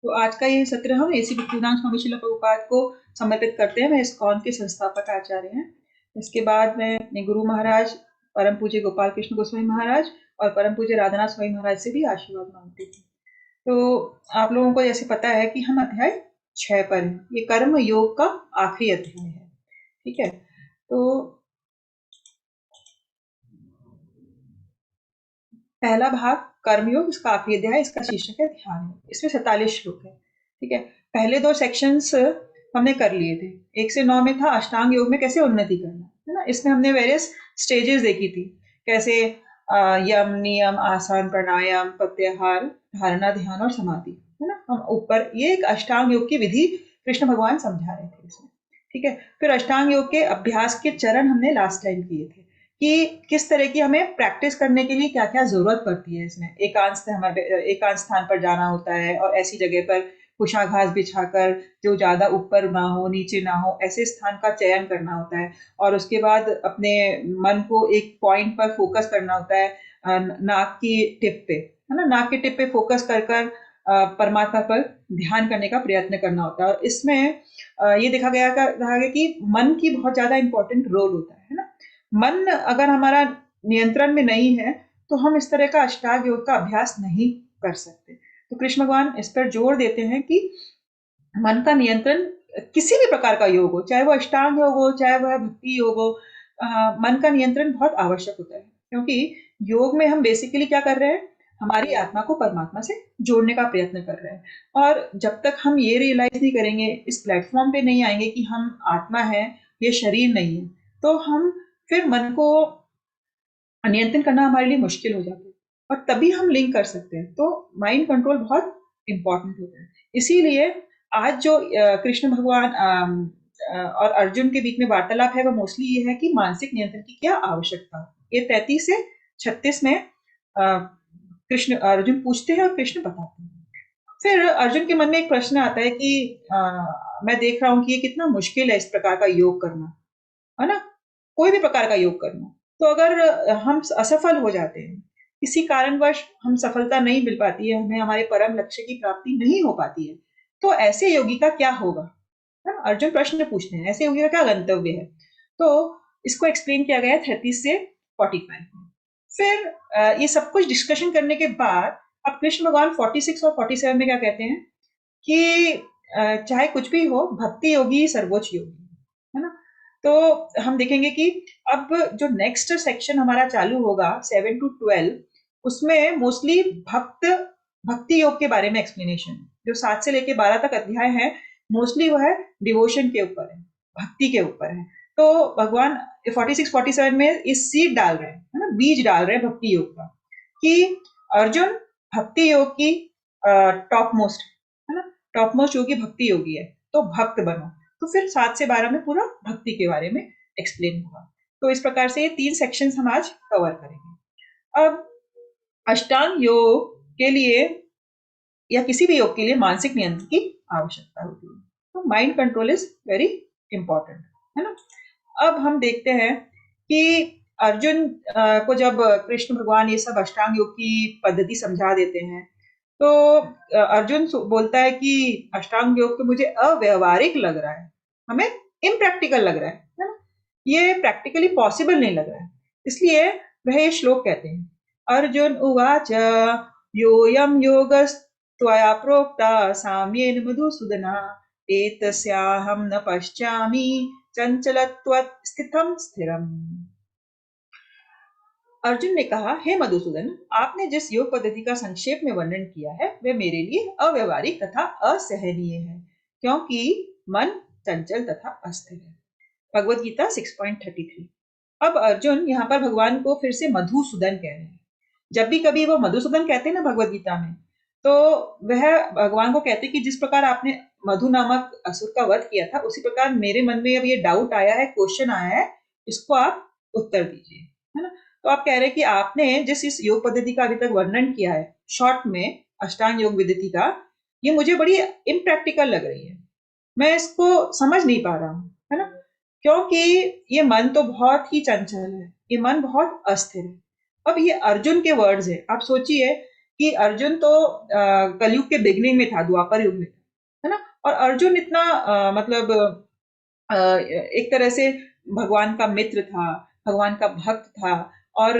तो आज का ये सत्र हम एसी भक्तिवेदांत स्वामी श्रील प्रभुपाद को समर्पित करते हैं। मैं इस्कॉन के संस्थापक आचार्य हैं। इसके बाद मैं अपने गुरु महाराज परम पूज्य गोपाल कृष्ण गोस्वामी महाराज और परम पूज्य राधानाथ स्वामी महाराज से भी आशीर्वाद मांगती थी। तो आप लोगों को जैसे पता है कि हम अध्याय 6 पर हैं। ये कर्म योग का आखिरी अध्याय है। ठीक है, तो पहला भाग कर्मयोग, इसका आखिरी अध्याय, इसका शीर्षक है ध्यान योग। इसमें 47 श्लोक है। ठीक है, पहले 2 सेक्शंस हमने कर लिए थे। 1 से 9 में था अष्टांग योग में कैसे उन्नति करना, है ना। इसमें हमने वेरियस स्टेजेस देखी थी, कैसे यम, नियम, आसन, प्राणायाम, प्रत्याहार, धारणा, ध्यान और समाधि, है ना। हम ऊपर ये एक अष्टांग योग की विधि कृष्ण भगवान समझा रहे थे इसमें। ठीक है, फिर अष्टांग योग के अभ्यास के चरण हमने लास्ट टाइम किए थे कि किस तरह की हमें प्रैक्टिस करने के लिए क्या क्या जरूरत पड़ती है। इसमें एकांत स्थान पर जाना होता है और ऐसी जगह पर कुशाघास बिछाकर जो ज्यादा ऊपर ना हो नीचे ना हो ऐसे स्थान का चयन करना होता है। और उसके बाद अपने मन को एक पॉइंट पर फोकस करना होता है, नाक की टिप पे, है ना। नाक की टिप पे फोकस कर कर परमात्मा पर ध्यान करने का प्रयत्न करना होता है। और इसमें ये देखा गया कि मन की बहुत ज्यादा इंपॉर्टेंट रोल होता है ना। मन अगर हमारा नियंत्रण में नहीं है तो हम इस तरह का अष्टांग योग का अभ्यास नहीं कर सकते। तो कृष्ण भगवान इस पर जोर देते हैं कि मन का नियंत्रण किसी भी प्रकार का योग हो, चाहे वो अष्टांग योग हो, चाहे वह भक्ति योग हो, मन का नियंत्रण बहुत आवश्यक होता है। क्योंकि योग में हम बेसिकली क्या कर रहे हैं, हमारी आत्मा को परमात्मा से जोड़ने का प्रयत्न कर रहे हैं। और जब तक हम ये रियलाइज नहीं करेंगे, इस प्लेटफॉर्म पे नहीं आएंगे कि हम आत्मा है, ये शरीर नहीं है, तो हम फिर मन को नियंत्रण करना हमारे लिए मुश्किल हो जाता है और तभी हम लिंक कर सकते हैं। तो माइंड कंट्रोल बहुत इंपॉर्टेंट होता है। इसीलिए आज जो कृष्ण भगवान और अर्जुन के बीच में वार्तालाप है वो मोस्टली ये है कि मानसिक नियंत्रण की क्या आवश्यकता है। ये 33 से 36 में कृष्ण अर्जुन पूछते हैं और कृष्ण बताते हैं। फिर अर्जुन के मन में एक प्रश्न आता है कि मैं देख रहा हूँ कि ये कितना मुश्किल है इस प्रकार का योग करना, है ना। कोई भी प्रकार का योग करना, तो अगर हम असफल हो जाते हैं, किसी कारणवश हम सफलता नहीं मिल पाती है, हमें हमारे परम लक्ष्य की प्राप्ति नहीं हो पाती है, तो ऐसे योगी का क्या होगा, है ना? अर्जुन प्रश्न पूछते हैं ऐसे योगी का क्या गंतव्य है। तो इसको एक्सप्लेन किया गया है 30 से 45 में। फिर ये सब कुछ डिस्कशन करने के बाद अब कृष्ण भगवान 46 और 47 में क्या कहते हैं कि चाहे कुछ भी हो, भक्ति योगी सर्वोच्च योगी, है ना। तो हम देखेंगे कि अब जो नेक्स्ट सेक्शन हमारा चालू होगा 7 to 12, उसमें मोस्टली भक्ति योग के बारे में एक्सप्लेनेशन। जो 7 से लेके 12 तक अध्याय है, मोस्टली वो है डिवोशन के ऊपर है, भक्ति के ऊपर है। तो भगवान 46-47 में इस सीड डाल रहे हैं, है ना, बीज डाल रहे हैं भक्ति योग का, कि अर्जुन भक्ति योग की टॉप मोस्ट, है ना, टॉप मोस्ट योगी भक्ति योगी है, तो भक्त बनो। तो फिर 7 से 12 में पूरा भक्ति के बारे में एक्सप्लेन होगा। तो इस प्रकार से ये 3 सेक्शंस हम आज कवर करेंगे। अब अष्टांग योग के लिए या किसी भी योग के लिए मानसिक नियंत्रण की आवश्यकता होती है। तो mind control is very important, है ना। अब हम देखते हैं कि अर्जुन को जब कृष्ण भगवान ये सब अष्टांग योग की पद्धति समझा देते हैं, तो अर्जुन बोलता है कि अष्टांग योग तो मुझे अव्यवहारिक लग रहा है, हमें इम्प्रैक्टिकल लग रहा है ना, ये प्रैक्टिकली पॉसिबल नहीं लग रहा है। इसलिए वह ये श्लोक कहते हैं, अर्जुन उवाच योऽयं योगस्त्वया प्रोक्ता साम्येन मधुसूदना एतस्याहं न पश्यामि चंचलत्वत् स्थितं स्थिरम्। अर्जुन ने कहा, हे मधुसूदन, आपने जिस योग पद्धति का संक्षेप में वर्णन किया है वह मेरे लिए अव्यवहारिक तथा असहनीय है, क्योंकि मन चंचल तथा अस्थिर है। भगवत गीता 6.33। अब अर्जुन यहाँ पर भगवान को फिर से मधुसूदन कह रहे हैं। जब भी कभी वो मधुसूदन कहते हैं ना भगवत गीता में, तो वह भगवान को कहते हैं कि जिस प्रकार आपने मधु नामक असुर का वध किया था, उसी प्रकार मेरे मन में अब ये डाउट आया है, क्वेश्चन आया है, इसको आप उत्तर दीजिए, है ना। तो आप कह रहे हैं कि आपने जिस इस योग पद्धति का अभी तक वर्णन किया है शॉर्ट में, अष्टांग योग विधि का, ये मुझे बड़ी इम्प्रैक्टिकल लग रही है, मैं इसको समझ नहीं पा रहा हूँ, है ना। क्योंकि ये मन तो बहुत ही चंचल है, ये मन बहुत अस्थिर है। अब ये अर्जुन के वर्ड्स है, आप सोचिए कि अर्जुन तो कलयुग के बिगनिंग में था, द्वापर युग में था, है ना। और अर्जुन इतना मतलब एक तरह से भगवान का मित्र था, भगवान का भक्त था। और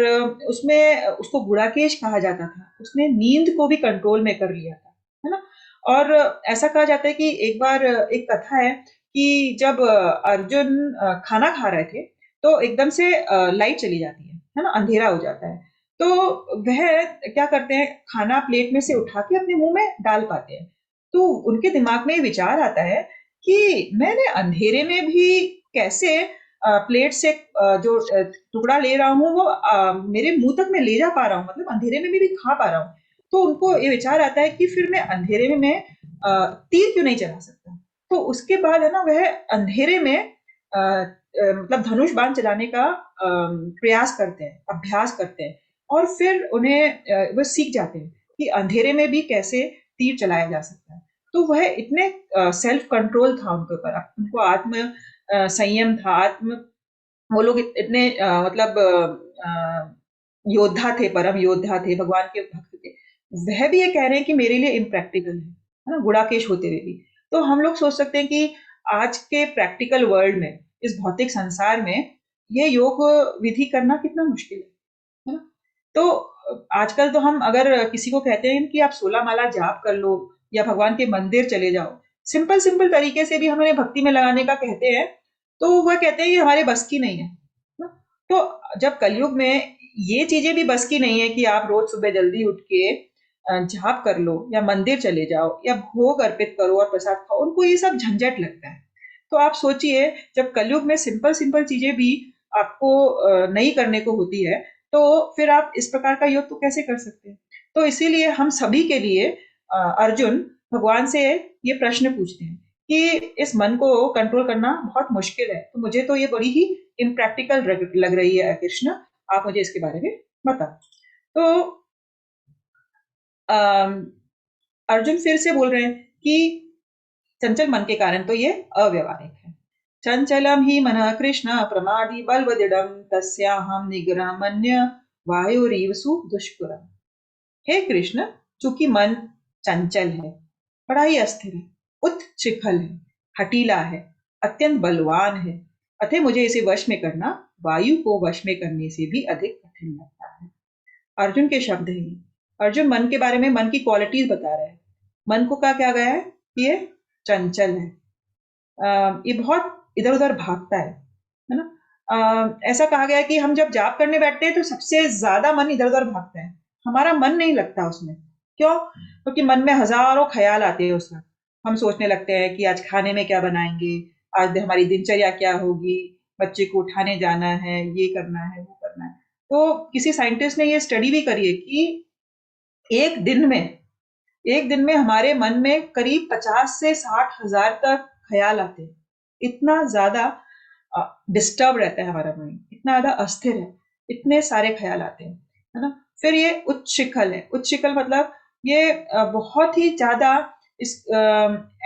उसमें उसको गुड़ाकेश कहा जाता था। उसने नींद को भी कंट्रोल में कर लिया था, है ना। और ऐसा कहा जाता है कि एक बार एक कथा है कि जब अर्जुन खाना खा रहे थे तो एकदम से लाइट चली जाती है ना, अंधेरा हो जाता है। तो वह क्या करते हैं, खाना प्लेट में से उठा के अपने मुंह में डाल पाते हैं। तो उनके दिमाग में ये विचार आता है कि मैंने अंधेरे में भी कैसे प्लेट से जो टुकड़ा ले रहा हूँ वो मेरे मुंह तक मैं ले जा पा रहा हूँ, मतलब अंधेरे में भी खा पा रहा हूँ। तो उनको ये विचार आता है कि फिर मैं अंधेरे में मैं तीर क्यों नहीं चला सकता। तो उसके बाद है ना वह अंधेरे में मतलब धनुष बाण चलाने का प्रयास करते हैं, अभ्यास करते हैं। और फिर उन्हें वो सीख जाते हैं कि अंधेरे में भी कैसे तीर चलाया जा सकता है। तो वह इतने सेल्फ कंट्रोल था उनके ऊपर, उनको आत्म संयम था, आत्म वो लोग इतने मतलब योद्धा थे, परम योद्धा थे, भगवान के भक्त थे। वह भी ये कह रहे हैं कि मेरे लिए इम्प्रैक्टिकल है ना, गुड़ाकेश होते हुए भी। तो हम लोग सोच सकते हैं कि आज के प्रैक्टिकल वर्ल्ड में, इस भौतिक संसार में, ये योग विधि करना कितना मुश्किल है ना। तो आजकल तो हम अगर किसी को कहते हैं कि आप 16 माला जाप कर लो या भगवान के मंदिर चले जाओ, सिंपल सिंपल तरीके से भी हमें भक्ति में लगाने का कहते हैं, तो वह कहते हैं ये हमारे बस की नहीं है ना? तो जब कलयुग में ये चीजें भी बस की नहीं है कि आप रोज सुबह जल्दी उठ के जाप कर लो या मंदिर चले जाओ या भोग अर्पित करो और प्रसाद खाओ, उनको ये सब झंझट लगता है। तो आप सोचिए, जब कलयुग में सिंपल सिंपल चीजें भी आपको नहीं करने को होती है, तो फिर आप इस प्रकार का योग तो कैसे कर सकते हैं। तो इसीलिए हम सभी के लिए अर्जुन भगवान से ये प्रश्न पूछते हैं कि इस मन को कंट्रोल करना बहुत मुश्किल है, तो मुझे तो ये बड़ी ही इम्प्रैक्टिकल लग रही है कृष्ण, आप मुझे इसके बारे में बताओ। तो अम, अर्जुन फिर से बोल रहे हैं कि चंचल मन के कारण तो ये अव्यवहारिक है। चंचलम ही मन कृष्ण प्रमादी बलवदिडम तस्याहम निग्रहमन्य वायुरीवसु दुष्कुरम। हे कृष्ण, चूंकि मन चंचल है, बड़ा ही अस्थिर है, उच्छृंखल है, हठीला है, अत्यंत बलवान है, अतः मुझे इसे वश में करना वायु को वश में करने से भी अधिक कठिन लगता है। अर्जुन के शब्द हैं। अर्जुन मन के बारे में, मन की क्वालिटीज बता रहे हैं। मन को क्या क्या गया है कि ये चंचल है, ये बहुत इधर उधर भागता है ना। ऐसा कहा गया है कि हम जब जाप करने बैठते हैं तो सबसे ज्यादा मन इधर उधर भागता है, हमारा मन नहीं लगता उसमें। क्यों? क्योंकि मन में हजारों ख्याल आते हैं उस वक्त। हम सोचने लगते हैं कि आज खाने में क्या बनाएंगे, आज हमारी दिनचर्या क्या होगी, बच्चे को उठाने जाना है, ये करना है, वो करना है। तो किसी साइंटिस्ट ने ये स्टडी भी करी है कि एक दिन में एक दिन में हमारे मन में करीब 50 से 60 हजार तक ख्याल आते हैं। इतना ज्यादा डिस्टर्ब रहता है हमारा माइंड, इतना ज्यादा अस्थिर है, इतने सारे ख्याल आते हैं, है ना। फिर ये उच्च शिखल है। उच्च शिखल मतलब ये बहुत ही ज्यादा इस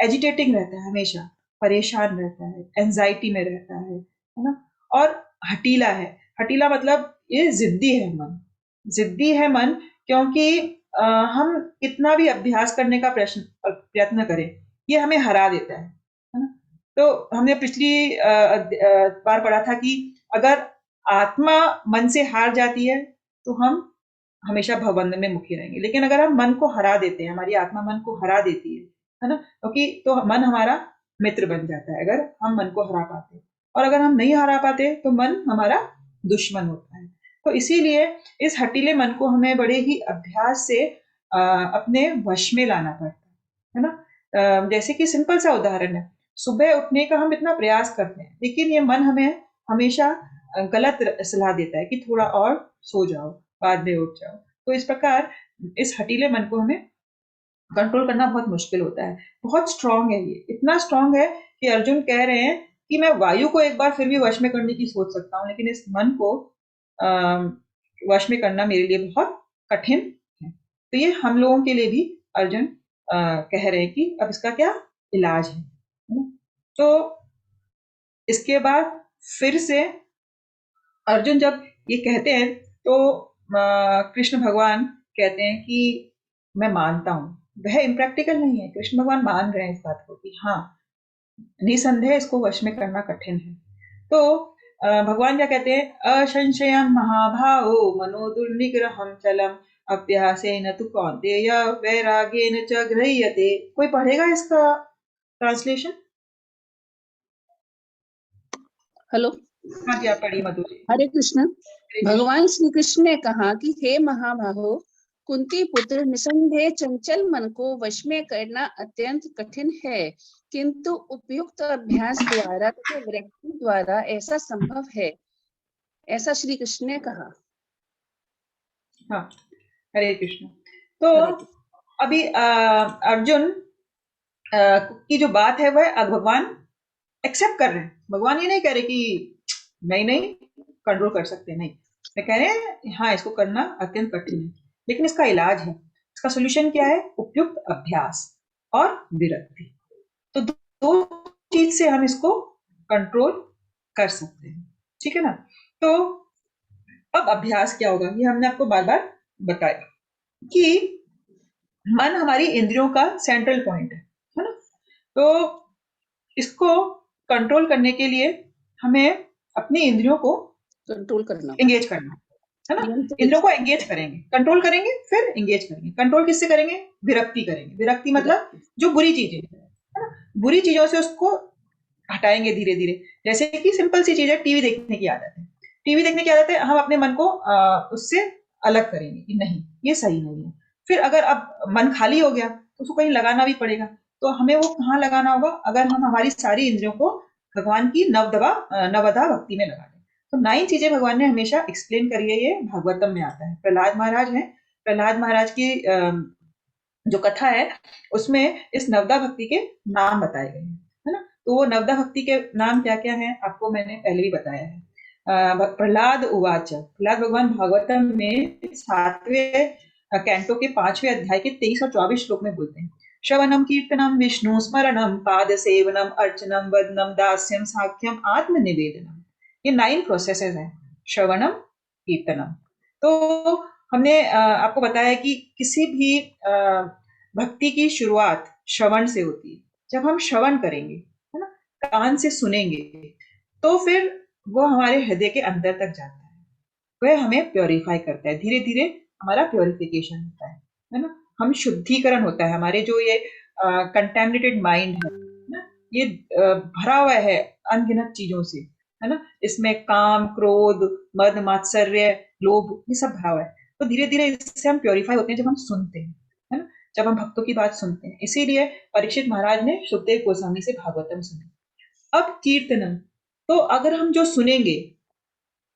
एजिटेटिंग रहता है, हमेशा परेशान रहता है, एंजाइटी में रहता है ना। और हटीला है। हटीला मतलब ये जिद्दी है मन, जिद्दी है मन, क्योंकि हम कितना भी अभ्यास करने का प्रयत्न करें, ये हमें हरा देता है ना। तो हमने पिछली बार पढ़ा था कि अगर आत्मा मन से हार जाती है तो हम हमेशा भवबंधन में मुखी रहेंगे। लेकिन अगर हम मन को हरा देते हैं, हमारी आत्मा मन को हरा देती है ना, क्योंकि तो मन हमारा मित्र बन जाता है अगर हम मन को हरा पाते हैं। और अगर हम नहीं हरा पाते तो मन हमारा दुश्मन होता है। तो इसीलिए इस हटीले मन को हमें बड़े ही अभ्यास से अपने वश में लाना पड़ता है ना। जैसे कि सिंपल सा उदाहरण है, सुबह उठने का हम इतना प्रयास करते हैं, लेकिन ये मन हमें हमेशा गलत सलाह देता है कि थोड़ा और सो जाओ, बाद में उठ जाओ। तो इस प्रकार इस हटीले मन को हमें कंट्रोल करना बहुत मुश्किल होता है। बहुत स्ट्रांग है ये, इतना स्ट्रांग है कि अर्जुन कह रहे हैं कि मैं वायु को एक बार फिर भी वश में करने की सोच सकता हूँ, लेकिन इस मन को वश में करना मेरे लिए बहुत कठिन है। तो ये हम लोगों के लिए भी अर्जुन कह रहे हैं कि अब इसका क्या इलाज है ना? तो इसके बाद फिर से अर्जुन जब ये कहते हैं तो कृष्ण भगवान कहते हैं कि मैं मानता हूँ, वह इम्प्रैक्टिकल नहीं है। कृष्ण भगवान मान रहे हैं इस बात को कि हाँ, निसंदेह इसको वश में करना कठिन है। तो भगवान क्या कहते हैं, असंशयम महाभावो मनो दुर्निग्रहम चलम अभ्यासेन तु कौन्तेय वैराग्येन च गृह्यते। कोई पढ़ेगा इसका ट्रांसलेशन? हेलो। हाँ जी, आप पढ़िए मधु जी। हरे कृष्ण। हरे कृष्ण। भगवान श्री कृष्ण ने कहा कि हे महाबाहो, कुंती पुत्र, निसंदेह चंचल मन को वश में करना अत्यंत कठिन है, किंतु उपयुक्त अभ्यास द्वारा तथा विरक्ति द्वारा ऐसा संभव है, ऐसा श्री कृष्ण ने कहा। हाँ, हरे कृष्ण। तो हरे कृष्ण। अभी अर्जुन की जो बात है वह भगवान एक्सेप्ट कर रहे हैं। भगवान ये नहीं कह रहे कि नहीं नहीं कंट्रोल कर सकते, नहीं, वे कह रहे हैं हाँ इसको करना अत्यंत कठिन है, लेकिन इसका इलाज है। इसका सोल्यूशन क्या है? उपयुक्त अभ्यास और विरक्ति। तो दो चीज से हम इसको कंट्रोल कर सकते हैं, ठीक है ना। तो अब अभ्यास क्या होगा, ये हमने आपको बार बार बताया कि मन हमारी इंद्रियों का सेंट्रल पॉइंट है ना। तो इसको कंट्रोल करने के लिए हमें अपनी इंद्रियों को कंट्रोल करना, एंगेज करना है ना। नियंत्रित। इंद्रियों को एंगेज करेंगे, कंट्रोल करेंगे, फिर एंगेज करेंगे। कंट्रोल किससे करेंगे? विरक्ति करेंगे। विरक्ति मतलब जो बुरी चीजें है ना, बुरी चीजों से उसको हटाएंगे धीरे धीरे। जैसे कि सिंपल सी चीज है, टीवी देखने की आदत है। टीवी देखने की आदत है, हम अपने मन को उससे अलग करेंगे कि नहीं ये सही नहीं है। फिर अगर अब मन खाली हो गया तो उसको कहीं लगाना भी पड़ेगा। तो हमें वो कहाँ लगाना होगा? अगर हम हमारी सारी इंद्रियों को भगवान की नवदा भक्ति में लगा दें। तो 9 चीजें भगवान ने हमेशा एक्सप्लेन करी है, ये भागवतम में आता है। प्रहलाद महाराज हैं, प्रहलाद महाराज की जो कथा है उसमें इस नवदा भक्ति के नाम बताए गए हैं, है ना। तो वो नवदा भक्ति के नाम क्या क्या हैं आपको मैंने पहले भी बताया है। प्रहलाद उवाच, प्रहलाद भगवान भागवतम में 7वें कैंटो के 5वें अध्याय के 23 और 24 श्लोक में बोलते हैं, श्रवणम कीर्तनम विष्णु स्मरणम पाद सेवनम अर्चनम वदनम दास्यम साख्यम आत्म निवेदनम। ये 9 प्रोसेसेस हैं, श्रवणम कीर्तनम। तो हमने आपको बताया कि किसी भी भक्ति की शुरुआत श्रवण से होती है। जब हम श्रवण करेंगे, है ना, कान से सुनेंगे, तो फिर वो हमारे हृदय के अंदर तक जाता है। वह हमें प्योरीफाई करता है, धीरे धीरे हमारा प्योरिफिकेशन होता है ना। हम शुद्धिकरण होता है, हमारे जो ये कंटेमिनेटेड माइंड है ना, ये भरा हुआ है अनगिनत चीजों से, है ना। इसमें काम, क्रोध, मद, मात्सर्य, लोभ, ये सब भरा हुआ है। तो धीरे धीरे इससे हम प्योरीफाई होते हैं जब हम सुनते हैं, है ना, जब हम भक्तों की बात सुनते हैं। इसीलिए परीक्षित महाराज ने सुखदेव गोस्वामी से भागवतम सुनी। अब कीर्तनम, तो अगर हम जो सुनेंगे,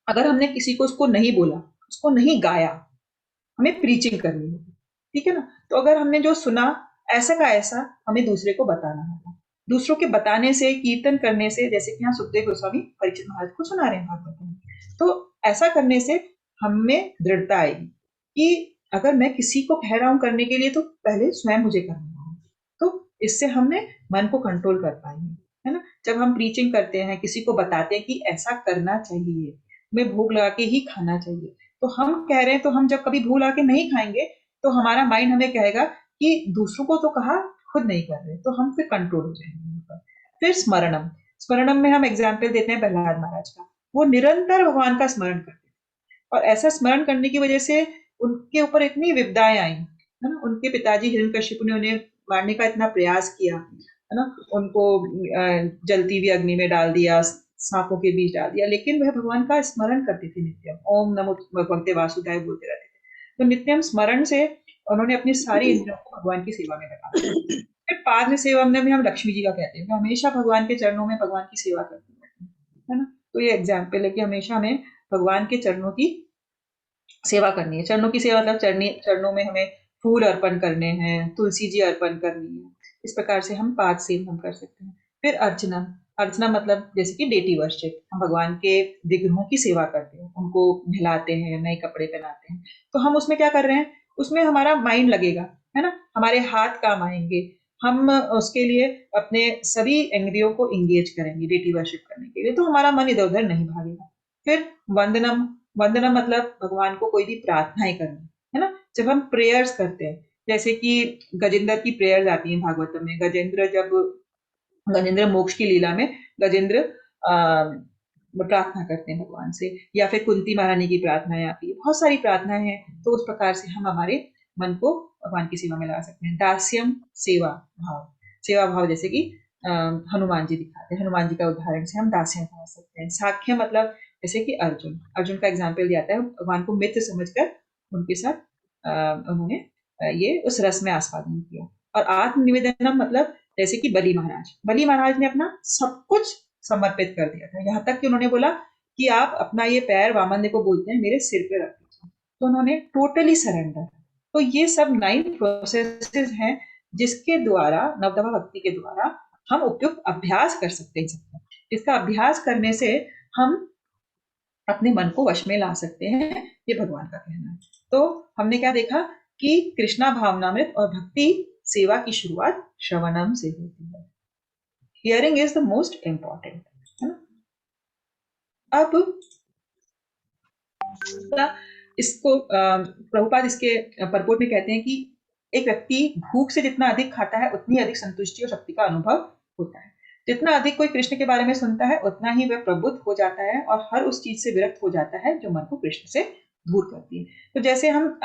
अगर हमने किसी को उसको नहीं बोला, उसको नहीं गाया, हमें प्रीचिंग करनी होगी, ठीक है ना। तो अगर हमने जो सुना ऐसा का ऐसा हमें दूसरे को बताना होगा। दूसरों के बताने से, कीर्तन करने से, जैसे कि यहाँ सुखदेव गोस्वामी परीक्षित महाराज को सुना रहे हैं भागवत में, तो ऐसा करने से हमें दृढ़ता आएगी कि अगर मैं किसी को कह रहा हूं करने के लिए तो पहले स्वयं मुझे करना होगा। तो इससे हमने मन को कंट्रोल कर पाएंगे, है ना। जब हम प्रीचिंग करते हैं, किसी को बताते हैं कि ऐसा करना चाहिए, हमें भूख लगा के ही खाना चाहिए, तो हम कह रहे हैं, तो हम जब कभी भूल आके नहीं खाएंगे तो हमारा माइंड हमें कहेगा कि दूसरों को तो कहा, खुद नहीं कर रहे, तो हम फिर कंट्रोल हो जाएंगे। फिर स्मरणम, स्मरणम में हम एग्जाम्पल देते हैं प्रहलाद महाराज का। वो निरंतर भगवान का स्मरण करते और ऐसा स्मरण करने की वजह से उनके ऊपर इतनी विपदाएं आई, है ना। उनके पिताजी हिरण्यकशिपु ने उन्हें मारने का इतना प्रयास किया, है ना, उनको जलती हुई अग्नि में डाल दिया, सांपों के बीच डाल दिया, लेकिन वह भगवान का स्मरण करते थे नित्यम, ओम नमो भगवते वासुदेव बोलते रहते थे। तो नित्यम स्मरण से उन्होंने अपनी सारी इंद्रियों को भगवान की सेवा में लगा दिया। फिर पाद सेवा में भी हम लक्ष्मी जी का कहते हैं, हमेशा भगवान के चरणों में भगवान की सेवा करते हैं, है ना। तो ये एग्जाम्पल है कि हमेशा हमें भगवान के चरणों की सेवा करनी है। चरणों की सेवा मतलब चरणों में हमें फूल अर्पण करने हैं, तुलसी जी अर्पण करनी है। इस प्रकार से हम पाद सेव हम कर सकते हैं। फिर अर्चना, अर्चना मतलब जैसे कि डेटी वर्शिप, हम भगवान के विग्रहों की सेवा करते हैं, उनको नहलाते हैं, नए कपड़े पहनाते हैं। तो हम उसमें क्या कर रहे हैं? उसमें हमारा माइंड लगेगा, है ना, हमारे हाथ काम आएंगे। हम उसके लिए अपने सभी इंद्रियों को इंगेज करेंगे डेटी वर्शिप करने के लिए, तो हमारा मन इधर उधर नहीं भागेगा। फिर वंदनम, वंदना मतलब भगवान को कोई भी प्रार्थनाएं करना, है ना। जब हम प्रेयर्स करते हैं, जैसे कि गजेंद्र की प्रेयर्स आती हैं भागवतम में। गजेंद्र मोक्ष की लीला में गजेंद्र प्रार्थना करते हैं भगवान से, या फिर कुंती महारानी की प्रार्थनाएं आती है। बहुत सारी प्रार्थनाएं हैं, तो उस प्रकार से हम हमारे मन को भगवान की सेवा में लगा सकते हैं। दास्यम सेवा भाव, सेवा भाव जैसे कि हनुमान जी दिखाते हैं, हनुमान जी का उदाहरण से हम दास्यम समझ सकते हैं। साख्य मतलब जैसे कि अर्जुन, अर्जुन का एग्जाम्पल दिया है, भगवान को मित्र समझकर उनके साथ उन्होंने ये उस रस में आस्वादन किया। और आत्मनिवेदनम मतलब जैसे कि बलि महाराज ने अपना सब कुछ समर्पित कर दिया था, यहाँ तक कि उन्होंने बोला कि आप अपना ये पैर, वामन जी को बोलते हैं, मेरे सिर पे रख दीजिए। तो उन्होंने टोटली सरेंडर। तो ये सब 9 प्रोसेसेस हैं जिसके द्वारा, नवदवा भक्ति के द्वारा हम उपयुक्त अभ्यास कर सकते हैं सबका। इसका अभ्यास करने से हम अपने मन को वश में ला सकते हैं, ये भगवान का कहना है। तो हमने क्या देखा कि कृष्णा भावनामृत और भक्ति सेवा की शुरुआत श्रवणम से होती है। Hearing is the most important, है ना। अब इसको प्रभुपाद इसके परपोर्ट में कहते हैं कि एक व्यक्ति भूख से जितना अधिक खाता है उतनी अधिक संतुष्टि और शक्ति का अनुभव होता है। जितना अधिक कोई कृष्ण के बारे में सुनता है उतना ही वह प्रबुद्ध हो जाता है और हर उस चीज से विरक्त हो जाता है जो मन को कृष्ण से दूर करती है। तो जैसे हम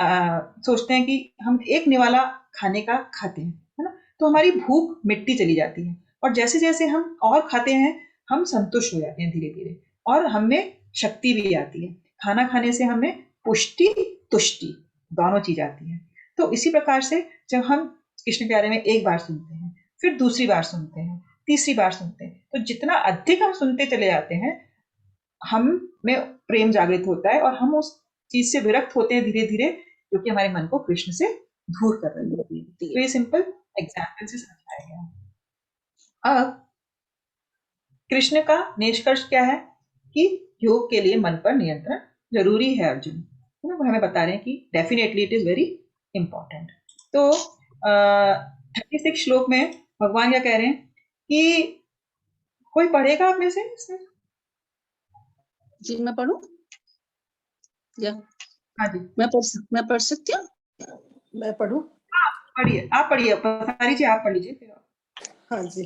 सोचते हैं कि हम एक निवाला खाने का खाते हैं, है ना, तो हमारी भूख मिटती चली जाती है, और जैसे जैसे हम और खाते हैं हम संतुष्ट हो जाते हैं धीरे धीरे, और हमें शक्ति भी आती है। खाना खाने से हमें पुष्टि तुष्टि दोनों चीज आती है। तो इसी प्रकार से जब हम कृष्ण के बारे में एक बार सुनते हैं, फिर दूसरी बार सुनते हैं, तीसरी बार सुनते हैं, तो जितना अधिक हम सुनते चले जाते हैं हम में प्रेम जागृत होता है और हम उस चीज से विरक्त होते हैं धीरे धीरे, जो कि हमारे मन को कृष्ण से दूर कर रही होती है। तो ये सिंपल एग्जाम्पल से समझाया गया। अब कृष्ण का निष्कर्ष क्या है कि योग के लिए मन पर नियंत्रण जरूरी है अर्जुन, है ना। वो हमें बता रहे हैं कि definitely it is very important. तो 36 श्लोक में भगवान क्या कह रहे हैं कि कोई पढ़ेगा आप में से इसमें? जी मैं पढ़ूं या? हाँ जी, मैं पढ़ सकती हूँ। मैं पढ़ूं? पढ़िए, आप पढ़िए, बता लीजिए, आप पढ़ लीजिए फिर। हाँ जी।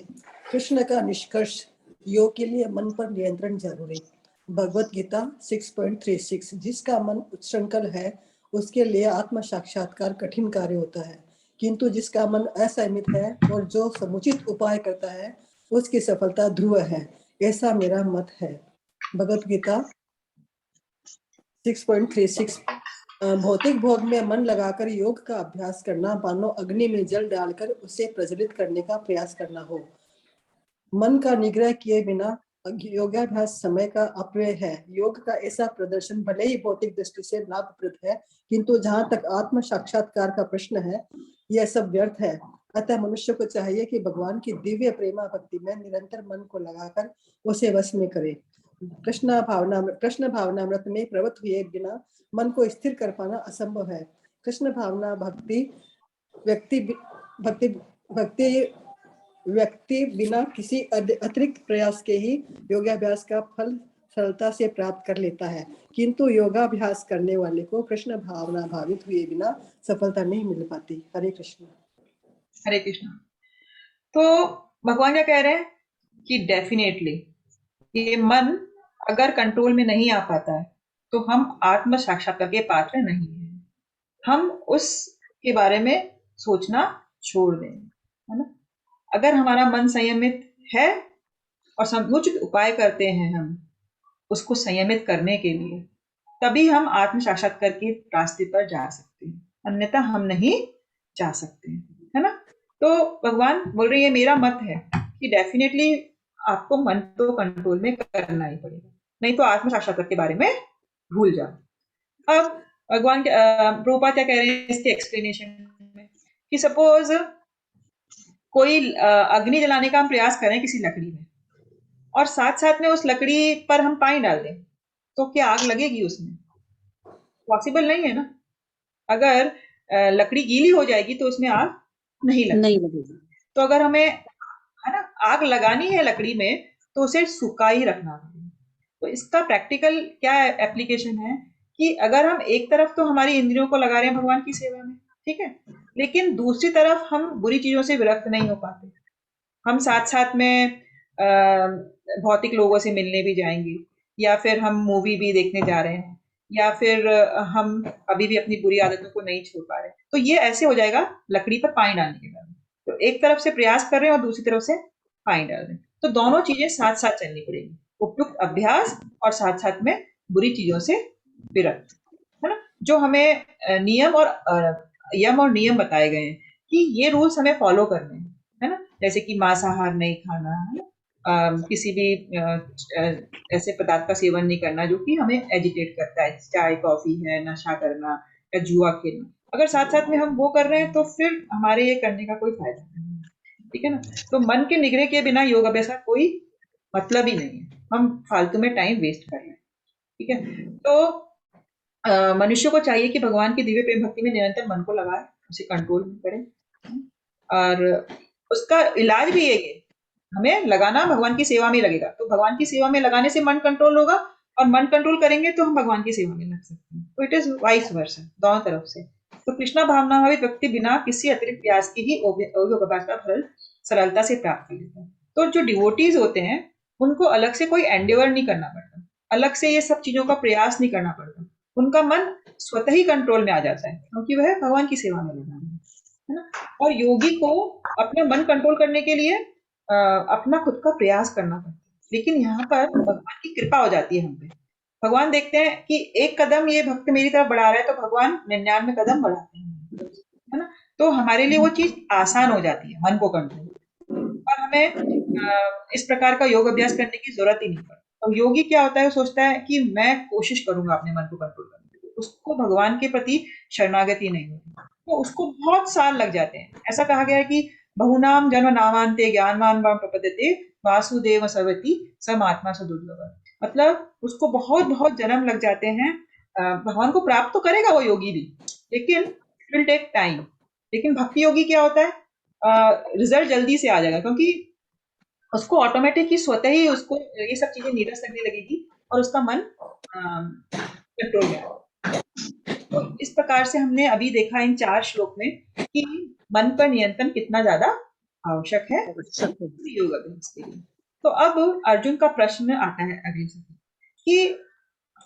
कृष्ण का निष्कर्ष, योग के लिए मन पर नियंत्रण जरूरी। भगवत गीता 6.36, जिसका मन उच्छृंखल है उसके लिए आत्म साक्षात्कार कठिन कार्य होता है, किंतु जिसका मन असंयमित है और जो समुचित उपाय करता है उसकी सफलता ध्रुव है, ऐसा मेरा मत है। भगवत गीता 6.36। भौतिक भोग में मन लगाकर योग का अभ्यास करना मानो अग्नि में जल डालकर उसे प्रज्वलित करने का प्रयास करना हो। मन का निग्रह किए बिना योगाभ्यास समय का अपव्यय है। योग का ऐसा प्रदर्शन भले ही भौतिक दृष्टि से लाभप्रद है, किंतु जहाँ तक आत्म साक्षात्कार का प्रश्न है यह सब व्यर्थ है। अतः मनुष्य को चाहिए कि भगवान की दिव्य प्रेमा भक्ति में निरंतर मन को लगाकर उसे वश में करे। कृष्ण भावनामृत में प्रवृत्त हुए बिना मन को स्थिर कर पाना असंभव है। कृष्ण भावना भक्ति व्यक्ति बिना किसी अतिरिक्त प्रयास के ही योगाभ्यास का फल सरलता से प्राप्त कर लेता है, किंतु योगाभ्यास करने वाले को कृष्ण भावना भावित हुए बिना सफलता नहीं मिल पाती। हरे कृष्ण। हरे कृष्ण। तो भगवान क्या कह रहे हैं कि डेफिनेटली ये मन अगर कंट्रोल में नहीं आ पाता है तो हम आत्म साक्षात्कार के पात्र नहीं है। हम उसके बारे में सोचना छोड़ दें, है ना। अगर हमारा मन संयमित है और समुचित उपाय करते हैं हम उसको संयमित करने के लिए, तभी हम आत्म साक्षात्कार के रास्ते पर जा सकते हैं, अन्यथा हम नहीं जा सकते, है ना। तो भगवान बोल रहे ये मेरा मत है कि डेफिनेटली आपको मन तो कंट्रोल में करना ही पड़ेगा, नहीं तो आत्म साक्षात्कार के बारे में भूल जाओ। अब भगवान प्रभुपाद क्या कह रहे हैं इसके एक्सप्लेनेशन में कि सपोज कोई अग्नि जलाने का हम प्रयास करें किसी लकड़ी में, और साथ साथ में उस लकड़ी पर हम पानी डाल दें, तो क्या आग लगेगी उसमें? पॉसिबल नहीं है ना। अगर लकड़ी गीली हो जाएगी तो उसमें आग नहीं लगेगी। तो अगर हमें, है ना, आग लगानी है लकड़ी में तो उसे सुखा ही रखना है। तो इसका प्रैक्टिकल क्या एप्लीकेशन है कि अगर हम एक तरफ तो हमारी इंद्रियों को लगा रहे हैं भगवान की सेवा में, ठीक है। लेकिन दूसरी तरफ हम बुरी चीजों से विरक्त नहीं हो पाते। हम साथ साथ में भौतिक लोगों से मिलने भी जाएंगे, या फिर हम मूवी भी देखने जा रहे हैं, या फिर हम अभी भी अपनी बुरी आदतों को नहीं छोड़ पा रहे। तो ये ऐसे हो जाएगा लकड़ी पर पानी डालने के बाद। तो एक तरफ से प्रयास कर रहे हैं और दूसरी तरफ से पानी डाल रहे हैं, तो दोनों चीजें साथ साथ चलनी पड़ेगी, उपयुक्त अभ्यास और साथ साथ में बुरी चीजों से विरत, है ना। जो हमें नियम और यम और नियम बताए गए हैं कि ये रूल्स हमें फॉलो करने हैं, है ना। जैसे कि मांसाहार नहीं खाना, है ना, किसी भी ऐसे पदार्थ का सेवन नहीं करना जो कि हमें एजिटेट करता है, चाय कॉफी है, नशा करना या जुआ खेलना। अगर साथ साथ में हम वो कर रहे हैं तो फिर हमारे ये करने का कोई फायदा नहीं है, ठीक है ना। तो मन के निग्रह के बिना योग अभ्यास का कोई मतलब ही नहीं है, हम फालतू में टाइम वेस्ट कर रहे हैं, ठीक है। तो मनुष्य को चाहिए कि भगवान की दिव्य प्रेम भक्ति में निरंतर मन को लगाए, उसे कंट्रोल करे, और उसका इलाज भी यही है, हमें लगाना भगवान की सेवा में लगेगा। तो भगवान की सेवा में लगाने से मन कंट्रोल होगा, और मन कंट्रोल करेंगे तो हम भगवान की सेवा में लग सकते हैं। तो इट इज वाइस वर्सा, दोनों तरफ से। तो कृष्णा भावना भावित व्यक्ति बिना किसी अतिरिक्त प्रयास के ही योग अभ्यास का फल सरलता से प्राप्त कर लेता है। तो जो डिवोटीज होते हैं उनको अलग से कोई एंडेवर नहीं करना पड़ता, अलग से ये सब चीजों का प्रयास नहीं करना पड़ता, उनका मन स्वतः ही कंट्रोल में आ जाता है, क्योंकि वह भगवान की सेवा में लगा है ना। और योगी को अपना मन कंट्रोल करने के लिए अपना खुद का प्रयास करना पड़ता है, लेकिन यहाँ पर भगवान की कृपा हो जाती है हम पे। भगवान देखते हैं कि एक कदम ये भक्त मेरी तरफ बढ़ा रहा है, तो भगवान 99 कदम बढ़ाते हैं, है ना। तो हमारे लिए वो चीज आसान हो जाती है, मन को कंट्रोल, और हमें इस प्रकार का योग अभ्यास करने की जरूरत ही नहीं पड़ती। और योगी क्या होता है, वो सोचता है कि मैं कोशिश करूंगा अपने मन को कंट्रोल करने की, उसको भगवान के प्रति शरणागति नहीं होती, तो उसको बहुत साल लग जाते हैं। ऐसा कहा गया है कि बहुनाम जन्म नामांते ज्ञानवान वाम प्रपद्यते वासुदेव सर्वति समात्मा सुदुर्लभ। मतलब उसको बहुत बहुत जन्म लग जाते हैं, भगवान को प्राप्त तो करेगा वो योगी भी, लेकिन इट विल टेक टाइम। लेकिन भक्ति योगी क्या होता है, रिजल्ट जल्दी से आ जाएगा, क्योंकि उसको ऑटोमेटिक ही स्वतः ही उसको ये सब चीजें नीरस लगने लगेगी और उसका मन कंट्रोल में आएगा। तो इस प्रकार से हमने अभी देखा इन 4 श्लोक में कि मन पर नियंत्रण कितना ज्यादा आवश्यक है योग अभ्यास के लिए। तो अब अर्जुन का प्रश्न आता है अगले से कि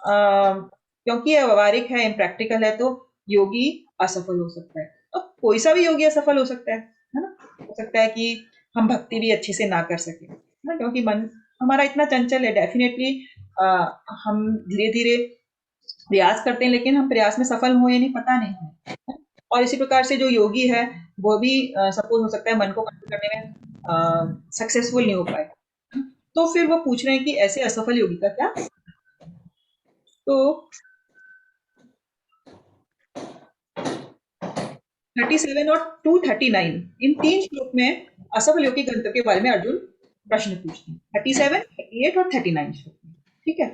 क्योंकि यह व्यवहारिक है, इम्प्रैक्टिकल है, तो योगी असफल हो सकता है। तो कोई सा भी योगी असफल हो सकता है ना। हो सकता है कि हम भक्ति भी अच्छे से ना कर सके, है ना, क्योंकि मन हमारा इतना चंचल है। डेफिनेटली हम धीरे धीरे प्रयास करते हैं, लेकिन हम प्रयास में सफल हो या नहीं पता नहीं है। और इसी प्रकार से जो योगी है वो भी सपोज हो सकता है मन को कंट्रोल करने में सक्सेसफुल नहीं हो पाए, तो फिर वो पूछ रहे हैं कि ऐसे असफल योगी का क्या। तो 37 और 239 इन 3 श्लोक में असफल योगी गंतव्य के बारे में अर्जुन प्रश्न पूछते हैं, 37, 38 और 39 श्लोक में, ठीक है।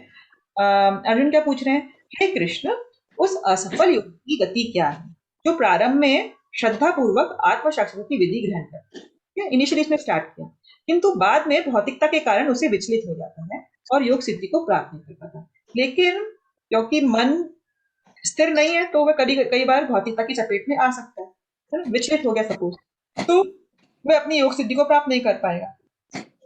अर्जुन क्या पूछ रहे हैं, हे कृष्ण, उस असफल योगी की गति क्या है जो प्रारंभ में श्रद्धा पूर्वक आत्म साक्षात्कार की विधि ग्रहण करता है। इनिशियली इसने स्टार्ट किया, किंतु बाद में भौतिकता के कारण उसे विचलित हो जाता है और योग सिद्धि को प्राप्त नहीं कर पाता। लेकिन क्योंकि मन स्थिर नहीं है, तो वह कई बार भौतिकता की चपेट में आ सकता है, विचलित हो गया सपोज, तो वह अपनी योग सिद्धि को प्राप्त नहीं कर पाएगा।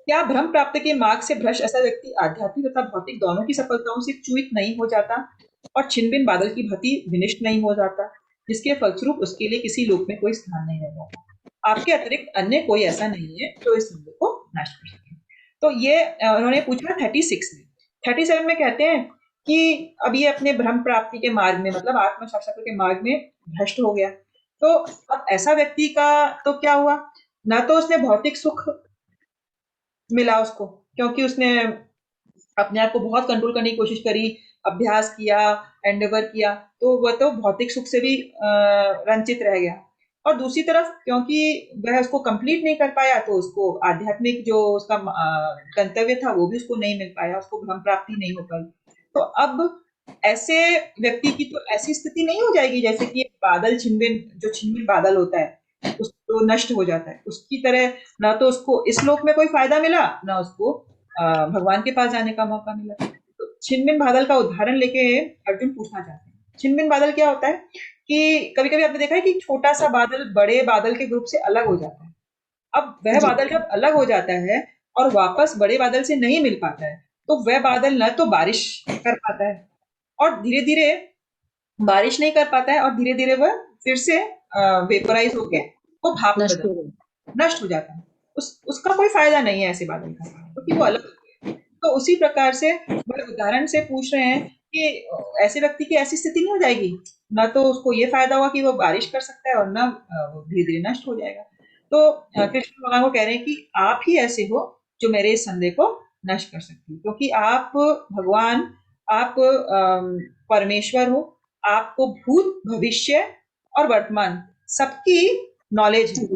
क्या भ्रम प्राप्त के मार्ग से भ्रष्ट ऐसा व्यक्ति आध्यात्मिक तथा भौतिक दोनों की सफलताओं से च्युत नहीं हो जाता और छिन्न-भिन्न बादल की भांति विनिष्ट नहीं हो जाता, जिसके फलस्वरूप उसके लिए किसी लोक में कोई स्थान नहीं रह जाता। आपके अतिरिक्त अन्य कोई ऐसा नहीं है जो इस संदेह को नष्ट कर सके। तो ये उन्होंने पूछा 36 में। 37 में कहते हैं कि अब ये अपने भ्रम प्राप्ति के मार्ग में, मतलब आत्म साक्षात्कार के मार्ग में भ्रष्ट हो गया। तो अब ऐसा व्यक्ति का तो क्या हुआ, ना तो उसने भौतिक सुख मिला उसको, क्योंकि उसने अपने आप को बहुत कंट्रोल करने की कोशिश करी, अभ्यास किया, एंडेवर किया, तो वह तो भौतिक सुख से भी वंचित रह गया। और दूसरी तरफ क्योंकि वह उसको कंप्लीट नहीं कर पाया, तो उसको आध्यात्मिक जो उसका गंतव्य था वो भी उसको नहीं मिल पाया, उसको भ्रम प्राप्ति नहीं हो पाई। तो अब ऐसे व्यक्ति की तो ऐसी स्थिति नहीं हो जाएगी जैसे कि बादल छिन्न बादल होता है उसको नष्ट हो जाता है, उसकी तरह ना तो उसको इस लोक में कोई फायदा मिला, ना उसको भगवान के पास जाने का मौका मिला। तो छिन्न बादल का उदाहरण लेके अर्जुन पूछना चाहते हैं, छिन्न बादल क्या होता है कि कभी कभी आपने देखा है कि छोटा सा बादल बड़े बादल के ग्रुप से अलग हो जाता है। अब वह जी बादल जब अलग हो जाता है और वापस बड़े बादल से नहीं मिल पाता है, तो वह बादल न तो बारिश कर पाता है और धीरे धीरे बारिश नहीं कर पाता है और धीरे धीरे वह फिर से वेपराइज होके वो भाप में नष्ट बदल हो गए। नष्ट हो जाता है। उसका कोई फायदा नहीं है ऐसे बादल का, क्योंकि वो अलग हो गया। तो उसी प्रकार से वह उदाहरण से पूछ रहे हैं कि ऐसे व्यक्ति की ऐसी स्थिति नहीं हो जाएगी, ना तो उसको ये फायदा हुआ कि वो बारिश कर सकता है और ना वो धीरे धीरे नष्ट हो जाएगा। तो कृष्ण भगवान को कह रहे हैं कि आप ही ऐसे हो जो मेरे इस संदेह को नष्ट कर सकते हो, क्योंकि आप भगवान, आप परमेश्वर हो, आपको भूत भविष्य और वर्तमान सबकी नॉलेज है। जी।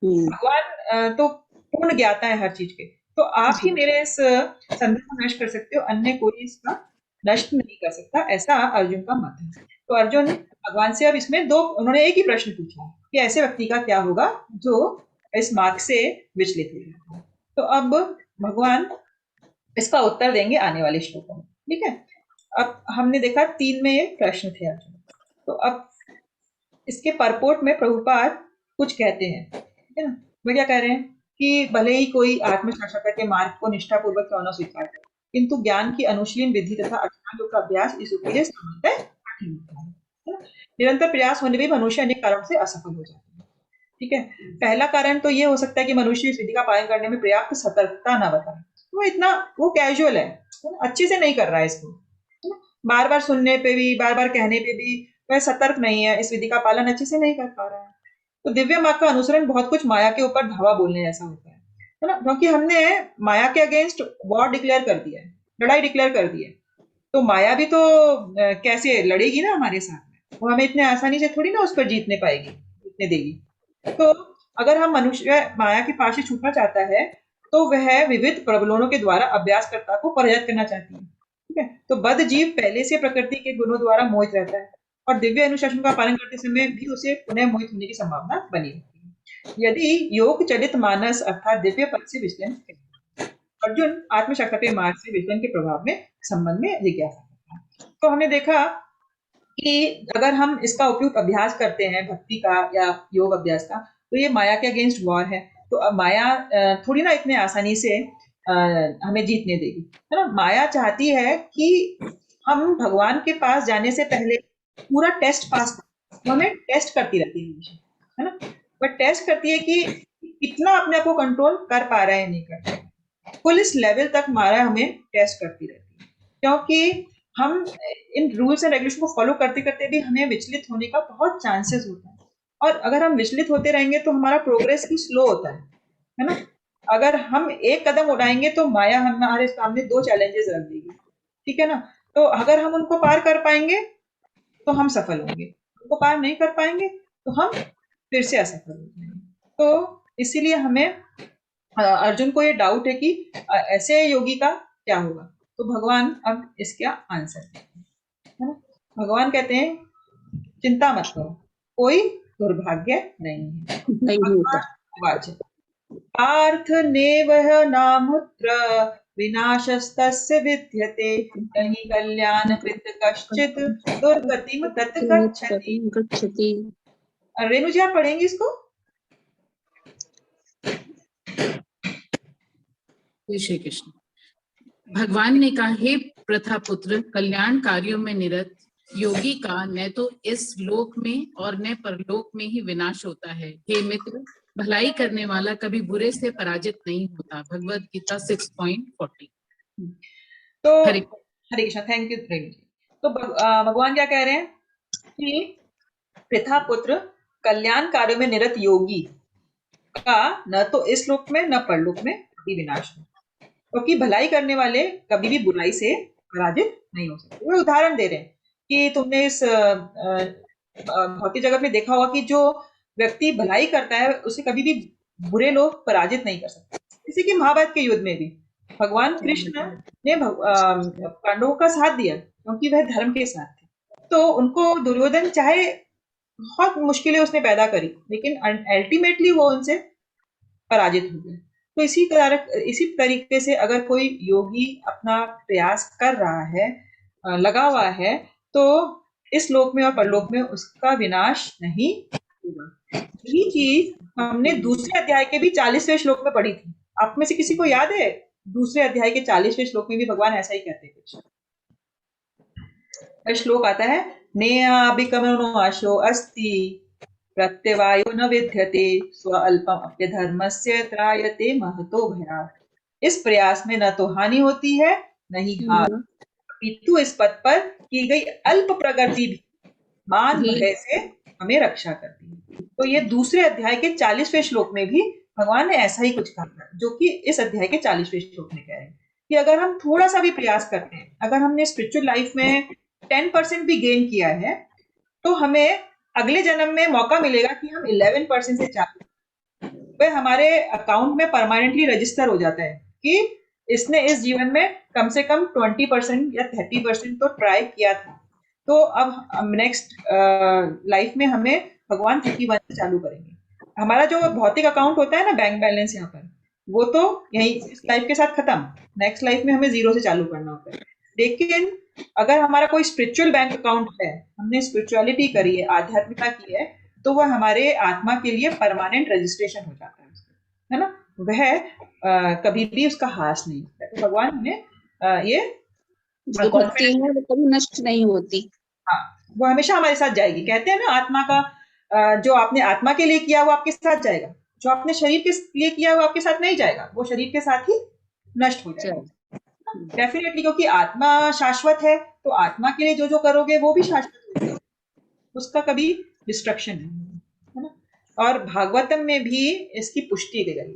हम्म। भगवान तो पूर्ण ज्ञाता है हर चीज के, तो आप ही जी मेरे इस संदेह को नष्ट कर सकते हो, अन्य कोई इसका नष्ट नहीं कर सकता, ऐसा अर्जुन का मत है। तो अर्जुन भगवान से अब इसमें दो, उन्होंने एक ही प्रश्न पूछा कि ऐसे व्यक्ति का क्या होगा जो इस मार्ग से विचलित हो जाता है। तो अब भगवान इसका उत्तर देंगे आने वाले श्लोकों में, ठीक है। अब हमने देखा 3 में ये प्रश्न थे अर्जुन, तो अब इसके परपोर्ट में प्रभुपाद कुछ कहते हैं, ठीक है ना। वे क्या कह रहे हैं कि भले ही कोई आत्म साक्षात्कार के मार्ग को निष्ठापूर्वक क्यों न स्वीकार करे, किंतु ज्ञान की अनुशीलन विधि तथा अष्टांग योग का अभ्यास इस उपदेश सामर्थ्य कठिन होता है ना? निरंतर प्रयास होने भी मनुष्य अनेक कारणों से असफल हो जाता है, ठीक है। पहला कारण तो ये हो सकता है कि मनुष्य इस विधि का पालन करने में पर्याप्त सतर्कता ना बताए, वो कैजुअल है ना? अच्छे से नहीं कर रहा है इसको, बार बार सुनने पे भी, बार बार कहने पे भी वह सतर्क नहीं है, इस विधि का पालन अच्छे से नहीं कर पा रहा है। तो दिव्य मार्ग का अनुसरण बहुत कुछ माया के ऊपर धावा बोलने जैसा होता है ना, क्योंकि हमने माया के अगेंस्ट वॉर डिक्लेयर कर दिया है, लड़ाई डिक्लेयर कर दी है। तो माया भी तो कैसे लड़ेगी ना हमारे साथ में, वो हमें इतने आसानी से थोड़ी ना उस पर जीतने पाएगी, जीतने देगी। तो अगर हम मनुष्य माया के पास से छूटना चाहता है, तो वह विविध प्रबलों के द्वारा अभ्यासकर्ता को पराजित करना चाहती है, ठीक है। तो बद्ध जीव पहले से प्रकृति के गुणों द्वारा मोहित रहता है और दिव्य अनुशासन का पालन करते समय भी उसे पुनः मोहित होने की संभावना बनी रहती है। यदि योग चलित मानस अर्थात दिव्य पद से विचलन करे। अर्जुन आत्मशक्ति मार्ग से विचलन के प्रभाव में संबंध में जिज्ञासा करता है। तो हमने देखा कि अगर हम इसका उपयुक्त अभ्यास करते हैं भक्ति का या योग अभ्यास का, तो ये माया के अगेंस्ट वॉर है। तो अब माया थोड़ी ना इतने आसानी से हमें जीतने देगी, है ना। माया चाहती है कि हम भगवान के पास जाने से पहले पूरा टेस्ट पास करें, वो हमें टेस्ट करती रहती है हमेशा, है ना। बट टेस्ट करती है कि कितना अपने आप को कंट्रोल कर पा रहे हैं, नहीं कर पा रहे हैं। पुलिस लेवल तक माया हमें टेस्ट करती रहती है, क्योंकि हम इन रूल्स एंड रेगुलेशन को फॉलो करते करते भी हमें विचलित होने का बहुत चांसेस होता है। और अगर हम विचलित होते रहेंगे तो हमारा प्रोग्रेस भी स्लो होता है ना। अगर हम एक कदम उठाएंगे तो माया हमारे सामने 2 चैलेंजेस रख देगी, ठीक है ना। तो अगर हम उनको पार कर पाएंगे तो हम सफल होंगे, उनको पार नहीं कर पाएंगे तो हम फिर से असफल हो जाएंगे। तो इसीलिए हमें अर्जुन को ये डाउट है कि ऐसे योगी का क्या होगा। तो भगवान अब इसका आंसर देते हैं, है ना। भगवान कहते हैं चिंता मत करो, कोई दुर्भाग्य नहीं है। नहीं होता। भगवान वाच पार्थ नेवह नामुत्र विनाशस्तस्य विद्यते यहि कल्याण कृत कश्चित् दुर्गतिम तत् गच्छति। गच्छति। रेणु जी आप पढ़ेंगे इसको? श्री कृष्ण। भगवान ने कहा, हे प्रथा पुत्र, कल्याण कार्यों में निरत योगी का न तो इस लोक में और न परलोक में ही विनाश होता है। हे मित्र, भलाई करने वाला कभी बुरे से पराजित नहीं होता। भगवद गीता 6.40। तो हरे हरे कृष्णा, थैंक यू रेणु जी। तो भगवान क्या कह रहे हैं कि प्रथा पुत्र, कल्याण कार्यों में निरत योगी का न तो इस लोक में न परलोक में कभी विनाश हो, क्योंकि भलाई करने वाले कभी भी बुराई से पराजित नहीं हो सकते। वो उदाहरण दे रहे हैं कि तुमने इस भौतिक जगत में देखा होगा कि जो व्यक्ति भलाई करता है उसे कभी भी बुरे लोग पराजित नहीं कर सकते। इसी के महाभारत के युद्ध में भी भगवान कृष्ण ने पांडवों का साथ दिया क्योंकि वह धर्म के साथ थे। तो उनको दुर्योधन चाहे बहुत मुश्किलें उसने पैदा करी, लेकिन अल्टीमेटली वो उनसे पराजित हो गए। तो इसी तरीके से अगर कोई योगी अपना प्रयास कर रहा है, लगा हुआ है, तो इस लोक में और परलोक में उसका विनाश नहीं होगा। यही चीज हमने दूसरे अध्याय के भी 40वें श्लोक में पढ़ी थी। आप में से किसी को याद है? दूसरे अध्याय के 40वें श्लोक में भी भगवान ऐसा ही कहते हैं कुछ। श्लोक आता है, नेयाभिकमनो आशो अस्ति प्रत्यवायो न विद्यते स्व अल्पम अप्यधर्मस्य त्रायते महतो भयात्। इस प्रयास में न तो हानि होती है न ही हार, अपितु इस पद पर की गई अल्प प्रगति भी मान भय से हमें रक्षा करती है। तो ये दूसरे अध्याय के 40वें श्लोक में भी भगवान ने ऐसा ही कुछ कहा, जो कि इस अध्याय के 40वें श्लोक में कह रहे हैं कि अगर हम थोड़ा सा भी प्रयास करते हैं, अगर हमने स्पिरिचुअल लाइफ में 10% भी गेन किया है, तो हमें अगले जन्म में मौका मिलेगा कि हम 11% से वह हमारे अकाउंट में परमानेंटली रजिस्टर हो जाता है कि इसने इस जीवन में कम से कम 20% या 30% तो ट्राई किया था। तो अब नेक्स्ट लाइफ में हमें भगवान 31 से चालू करेंगे। हमारा जो भौतिक अकाउंट होता है ना, बैंक बैलेंस यहाँ पर, वो तो यही इस लाइफ के साथ खत्म, नेक्स्ट लाइफ में हमें 0 से चालू करना होता है। लेकिन अगर हमारा कोई स्पिरिचुअल बैंक अकाउंट है, हमने स्पिरिचुअलिटी करी है, आध्यात्मिकता की है, तो वह हमारे आत्मा के लिए परमानेंट रजिस्ट्रेशन हो जाता है ना। वह कभी भी उसका हास नहीं होता है। तो भगवान ने ये जो भक्ति है वो कभी नष्ट नहीं होती। हाँ, वो हमेशा हमारे साथ जाएगी। कहते हैं ना, आत्मा का जो आपने आत्मा के लिए किया वो आपके साथ जाएगा, जो आपने शरीर के लिए किया वो आपके साथ नहीं जाएगा, वो शरीर के साथ ही नष्ट हो जाएगा डेफिनेटली, क्योंकि आत्मा शाश्वत है। तो आत्मा के लिए जो जो करोगे वो भी शाश्वत होगा, उसका कभी डिस्ट्रक्शन नहीं है ना। और भागवतम में भी इसकी पुष्टि की गई।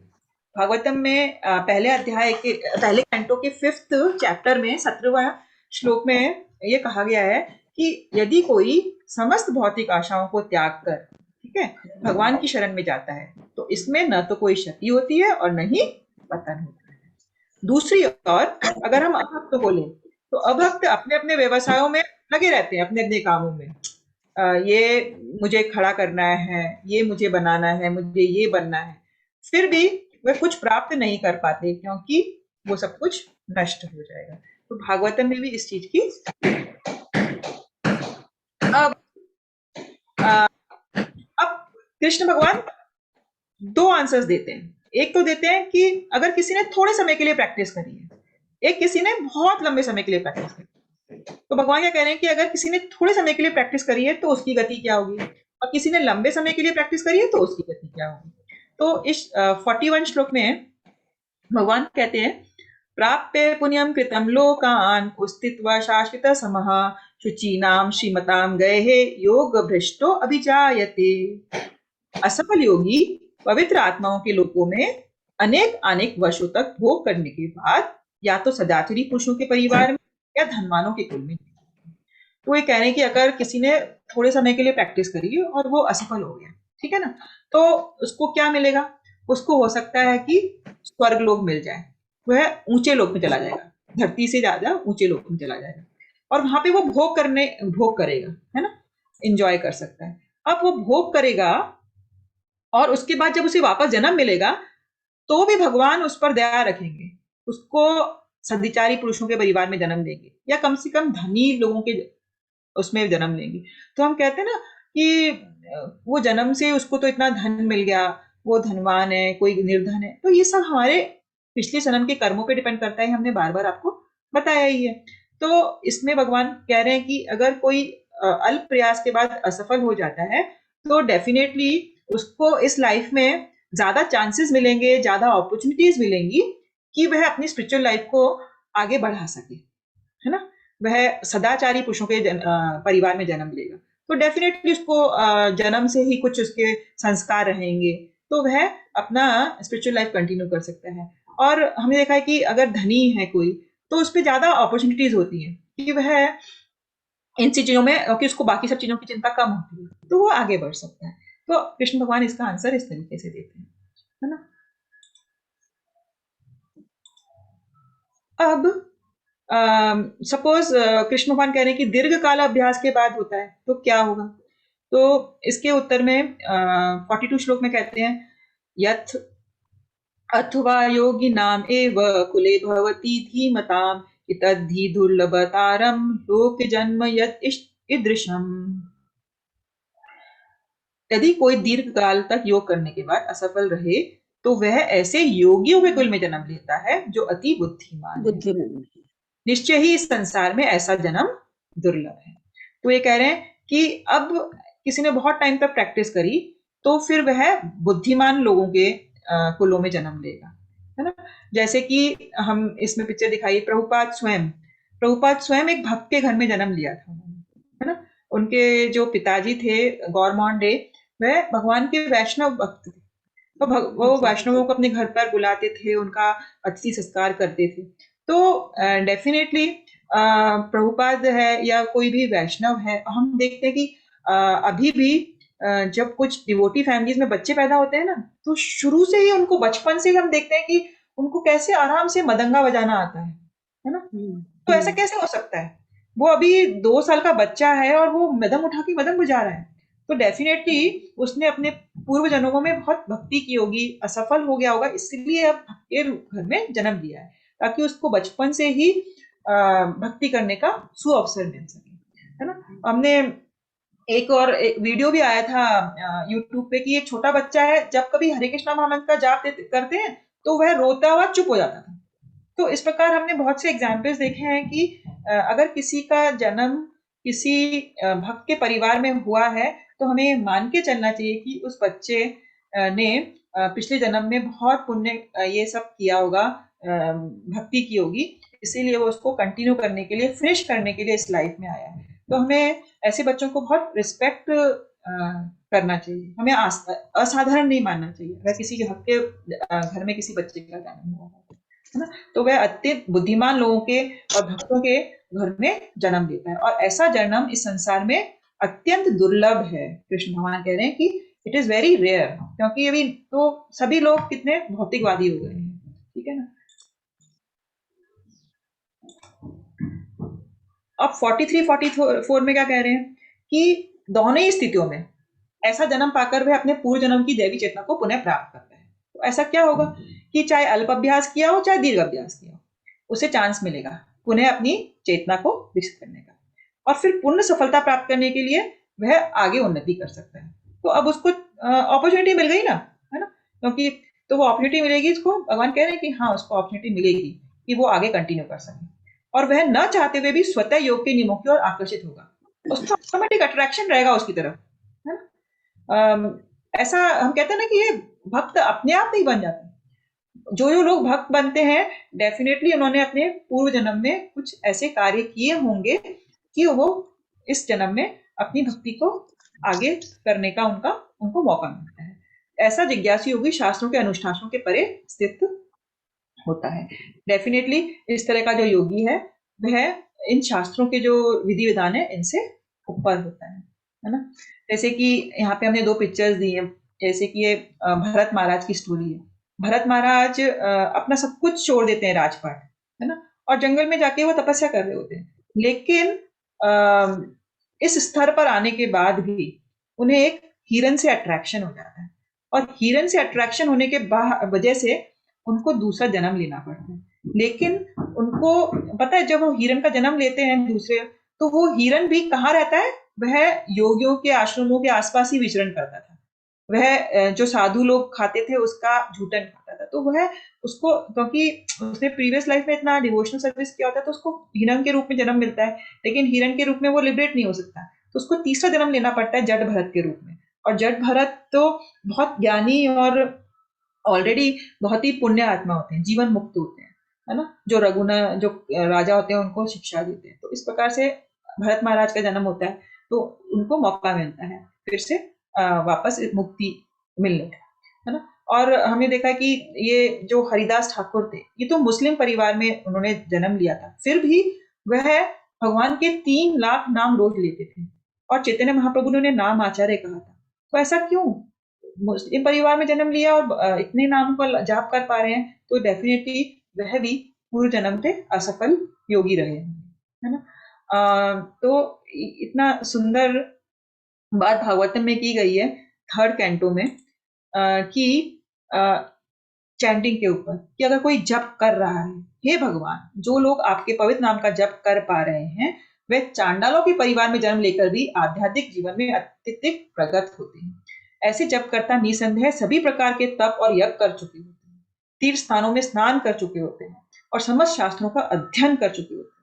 भागवतम में पहले अध्याय के पहले कैंटो के 5th चैप्टर में 17वां श्लोक में ये कहा गया है कि यदि कोई समस्त भौतिक आशाओं को त्याग कर, ठीक है, भगवान की शरण में जाता है, तो इसमें न तो कोई क्षति होती है और न ही पतन होता है। दूसरी ओर अगर हम अभक्त बोले, तो अभक्त अपने अपने व्यवसायों में लगे रहते हैं, अपने अपने कामों में। ये मुझे खड़ा करना है, ये मुझे बनाना है, मुझे ये बनना है, फिर भी वे कुछ प्राप्त नहीं कर पाते, क्योंकि वो सब कुछ नष्ट हो जाएगा। तो भागवतम में भी इस चीज की अब कृष्ण भगवान 2 आंसर्स देते हैं। एक तो देते हैं कि अगर किसी ने थोड़े समय के लिए प्रैक्टिस करी है, एक किसी ने बहुत लंबे समय के लिए प्रैक्टिस करी। तो भगवान क्या कह रहे हैं कि अगर किसी ने थोड़े समय के लिए प्रैक्टिस करी है तो उसकी गति क्या होगी, और किसी ने लंबे समय के लिए प्रैक्टिस करी है तो उसकी गति क्या होगी। तो इस 41 श्लोक में भगवान कहते हैं, प्राप्य पुण्यम कृतम लोकान उस्तित्वा शाश्वत समः शुचीनाम श्रीमताम गए योग भ्रष्टो अभिजायते। असफल योगी पवित्र आत्माओं के लोकों में अनेक वर्षों तक भोग करने के बाद या तो सदाचारी पुरुषों के परिवार में या धनवानों के कुल में। तो ये कह रहे हैं कि अगर किसी ने थोड़े समय के लिए प्रैक्टिस करी और वो असफल हो गया, ठीक है ना, तो उसको क्या मिलेगा? उसको हो सकता है कि स्वर्ग लोक मिल जाए, वह ऊंचे लोक में चला जाएगा, धरती से ज्यादा ऊंचे लोक में चला जाएगा, और वहां पे वो भोग करेगा, है ना, एंजॉय कर सकता है। अब वो भोग करेगा और उसके बाद जब उसे वापस जन्म मिलेगा तो भी भगवान उस पर दया रखेंगे, उसको सदाचारी पुरुषों के परिवार में जन्म देंगे, या कम से कम धनी लोगों के उसमें जन्म लेंगे। तो हम कहते हैं ना कि वो जन्म से उसको तो इतना धन मिल गया, वो धनवान है, कोई निर्धन है, तो ये सब हमारे पिछले जन्म के कर्मों पे डिपेंड करता है, हमने बार बार आपको बताया ही है। तो इसमें भगवान कह रहे हैं कि अगर कोई अल्प प्रयास के बाद असफल हो जाता है तो डेफिनेटली उसको इस लाइफ में ज्यादा चांसेस मिलेंगे, ज्यादा अपॉर्चुनिटीज मिलेंगी कि वह अपनी स्पिरिचुअल लाइफ को आगे बढ़ा सके, है ना। वह सदाचारी पुरुषों के परिवार में जन्म लेगा, तो डेफिनेटली उसको जन्म से ही कुछ उसके संस्कार रहेंगे, तो वह अपना स्पिरिचुअल लाइफ कंटिन्यू कर सकता है। और हमने देखा है कि अगर धनी है कोई, तो उस पर ज्यादा अपॉर्चुनिटीज होती है कि वह इन चीजों में, कि उसको बाकी सब चीजों की चिंता कम होती है, तो वो आगे बढ़ सकता है। तो कृष्ण भगवान इसका आंसर इस तरीके से देते हैं, है ना। अब सपोज कृष्ण भगवान कह रहे हैं कि दीर्घ काल अभ्यास के बाद होता है तो क्या होगा। तो इसके उत्तर में 42 श्लोक में कहते हैं, यथ अथवा योगी नाम एव कुले भवति धीमताम तद्धि दुर्लभतारम लोक जन्म यत ईदृशम। यदि कोई दीर्घ काल तक योग करने के बाद असफल रहे तो वह ऐसे योगियों के कुल में जन्म लेता है जो अति बुद्धिमान है। बुद्धिमान। निश्चय ही इस संसार में ऐसा जन्म दुर्लभ है। तो ये कह रहे हैं कि अब किसी ने बहुत टाइम तक प्रैक्टिस करी तो फिर वह बुद्धिमान लोगों के कुलों में जन्म लेगा, है ना। जैसे कि हम इसमें पिक्चर दिखाई, प्रभुपाद स्वयं एक भक्त के घर में जन्म लिया था, है ना। उनके जो पिताजी थे गौरमोहन डे, वह भगवान के वैष्णव भक्त थे। तो वो वैष्णवों को अपने घर पर बुलाते थे, उनका अतिथि सत्कार करते थे। तो डेफिनेटली प्रभुपाद है या कोई भी वैष्णव है, हम देखते हैं कि अभी भी जब कुछ डिवोटी फैमिलीज में बच्चे पैदा होते हैं ना, तो शुरू से ही उनको, बचपन से ही हम देखते हैं कि उनको कैसे आराम से मदंगा बजाना आता है ना। तो ऐसा कैसे हो सकता है? वो अभी 2 साल का बच्चा है और वो मदंग उठा के मदंग बजा रहा है। तो डेफिनेटली उसने अपने पूर्व जन्मों में बहुत भक्ति की होगी, असफल हो गया होगा, इसलिए अब भक्त के घर में जन्म लिया है, ताकि उसको बचपन से ही भक्ति करने का सुअवसर मिल सके, है ना। हमने एक वीडियो भी आया था यूट्यूब पे कि एक छोटा बच्चा है, जब कभी हरे कृष्णा महामंत्र का जाप करते हैं तो वह रोता हुआ चुप हो जाता था। तो इस प्रकार हमने बहुत से एग्जाम्पल्स देखे हैं कि अगर किसी का जन्म किसी भक्त के परिवार में हुआ है तो हमें मान के चलना चाहिए कि उस बच्चे ने पिछले जन्म में बहुत पुण्य ये सब किया होगा, भक्ति की होगी, इसीलिए वो उसको कंटिन्यू करने के लिए, फिनिश करने के लिए इस लाइफ में आया है। तो हमें ऐसे बच्चों को बहुत रिस्पेक्ट करना चाहिए, हमें असाधारण नहीं मानना चाहिए अगर किसी के भक्त के घर में किसी बच्चे का जन्म हुआ है ना। तो वह अत्यंत बुद्धिमान लोगों के और भक्तों के घर में जन्म लेता है, और ऐसा जन्म इस संसार में अत्यंत दुर्लभ है। कृष्ण भगवान कह रहे हैं कि इट इज वेरी रेयर, क्योंकि अभी तो सभी लोग कितने भौतिकवादी हो गए हैं, ठीक है ना। अब 43-44 में क्या कह रहे हैं कि दोनों ही स्थितियों में ऐसा जन्म पाकर वह अपने पूर्व जन्म की दैवी चेतना को पुनः प्राप्त करता है। तो ऐसा क्या होगा कि चाहे अल्प अभ्यास किया हो चाहे दीर्घ अभ्यास किया हो, उसे चांस मिलेगा पुनः अपनी चेतना को विकसित करने का, और फिर पूर्ण सफलता प्राप्त करने के लिए वह आगे उन्नति कर सकता है। तो अब उसको अपॉर्चुनिटी मिल गई ना, है ना, क्योंकि तो वो अपॉर्चुनिटी मिलेगी, इसको भगवान कह रहे हैं कि हाँ, उसको अपॉर्चुनिटी मिलेगी कि वो आगे कंटिन्यू कर सके, और वह न चाहते हुए भी स्वतः योग के नियमों की ओर आकर्षित होगा, उसको ऑटोमेटिक अट्रैक्शन रहेगा उसकी तरफ, है ना। ऐसा हम कहते हैं ना कि ये भक्त अपने आप नहीं बन जाते। जो लोग भक्त बनते हैं डेफिनेटली उन्होंने अपने पूर्व जन्म में कुछ ऐसे कार्य किए होंगे कि वो इस जन्म में अपनी भक्ति को आगे करने का उनको मौका मिलता है। ऐसा जिज्ञासु योगी शास्त्रों के अनुष्ठानों के परे स्थित होता है। डेफिनेटली इस तरह का जो योगी है वह इन शास्त्रों के जो विधि विधान है इनसे ऊपर होता है ना। जैसे कि यहाँ पे हमने 2 पिक्चर्स दी हैं, जैसे कि ये भरत महाराज की स्टोरी है। भरत महाराज अपना सब कुछ छोड़ देते हैं, राजपाट, है ना, और जंगल में जाके वो तपस्या कर रहे होते हैं, लेकिन इस स्तर पर आने के बाद भी उन्हें एक हिरन से अट्रैक्शन हो जाता है, और हिरन से अट्रैक्शन होने के वजह से उनको दूसरा जन्म लेना पड़ता है। लेकिन उनको पता है जब वो हिरन का जन्म लेते हैं दूसरे, तो वो हिरन भी कहाँ रहता है, वह योगियों के आश्रमों के आसपास ही विचरण करता था। वह जो साधु लोग खाते थे उसका झूठन खाता था, तो वह उसको, क्योंकि उसने प्रीवियस लाइफ में इतना डिवोशनल सर्विस किया होता है, तो उसको हिरन के रूप में जन्म मिलता है, लेकिन हिरन के रूप में वो लिबरेट नहीं हो सकता, तो उसको तीसरा जन्म लेना पड़ता है जड भरत के रूप में। और जड भरत तो बहुत ज्ञानी और ऑलरेडी बहुत ही पुण्य आत्मा होते हैं, जीवन मुक्त होते हैं, है ना, जो रघुना जो राजा होते हैं उनको शिक्षा देते हैं। तो इस प्रकार से भरत महाराज का जन्म होता है, तो उनको मौका मिलता है फिर से वापस मुक्ति मिलने का, है ना। और हमने देखा कि ये जो हरिदास ठाकुर थे, ये तो मुस्लिम परिवार में उन्होंने जन्म लिया था, फिर भी वह भगवान के 3 लाख नाम रोज लेते थे, और चैतन्य महाप्रभु ने उन्हें नाम आचार्य कहा था। तो ऐसा क्यों? मुस्लिम परिवार में जन्म लिया और इतने नाम को जाप कर पा रहे हैं, तो डेफिनेटली वह भी पूर्व जन्म से असफल योगी रहे, है ना। तो इतना सुंदर बात भागवतम में की गई है 3rd कैंटो में कि चैंटिंग के ऊपर, कि अगर कोई जप कर रहा है, हे भगवान, जो लोग आपके पवित्र नाम का जप कर पा रहे हैं वे चांडालों के परिवार में जन्म लेकर भी आध्यात्मिक जीवन में अत्यधिक प्रगत होते हैं। ऐसे जपकर्ता निसंदेह सभी प्रकार के तप और यज्ञ कर चुके होते हैं, तीर्थ स्थानों में स्नान कर चुके होते हैं और समस्त शास्त्रों का अध्ययन कर चुके होते हैं।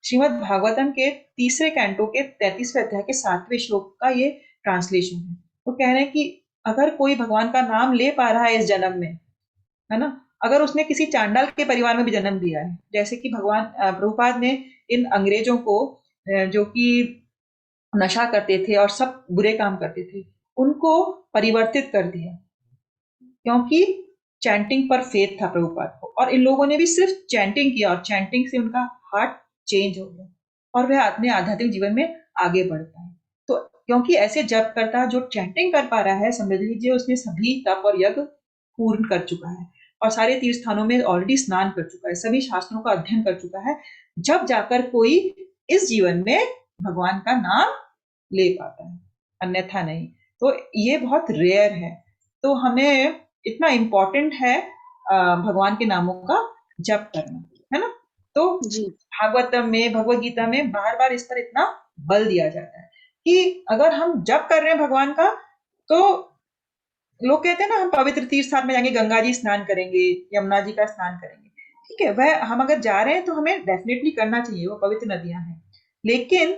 श्रीमद् भागवतम के 3 कैंटो के 33वें अध्याय के 7वें श्लोक का ये ट्रांसलेशन है। वो कह रहे हैं कि अगर कोई भगवान का नाम ले पा रहा है इस जन्म में, है ना, अगर उसने किसी चांडाल के परिवार में भी जन्म लिया है, जैसे कि भगवान प्रभुपाद ने इन अंग्रेजों को जो कि नशा करते थे और सब बुरे काम करते थे, उनको परिवर्तित कर दिया, क्योंकि चैंटिंग पर फेथ था प्रभुपाद को, और इन लोगों ने भी सिर्फ चैंटिंग किया और चैंटिंग से उनका हार्ट चेंज हो गया और वह अपने आध्यात्मिक जीवन में आगे बढ़ पाए। तो क्योंकि ऐसे जप करता जो चैंटिंग कर पा रहा है, समझ लीजिए उसने सभी तप और यज्ञ पूर्ण कर चुका है और सारे तीर्थ स्थानों में ऑलरेडी स्नान कर चुका है, सभी शास्त्रों का अध्ययन कर चुका है, जब जाकर कोई इस जीवन में भगवान का नाम ले पाता है, अन्यथा नहीं। तो ये बहुत रेयर है। तो हमें इतना इम्पोर्टेंट है भगवान के नामों का जप करना, है ना। तो जी भागवतम में, भगवत गीता में बार बार इस पर इतना बल दिया जाता है कि अगर हम जप कर रहे हैं भगवान का, तो लोग कहते हैं ना हम पवित्र तीर्थ स्थान में जाएंगे, गंगा जी स्नान करेंगे, यमुना जी का स्नान करेंगे, ठीक है, वह हम अगर जा रहे हैं तो हमें डेफिनेटली करना चाहिए, वो पवित्र नदियां हैं। लेकिन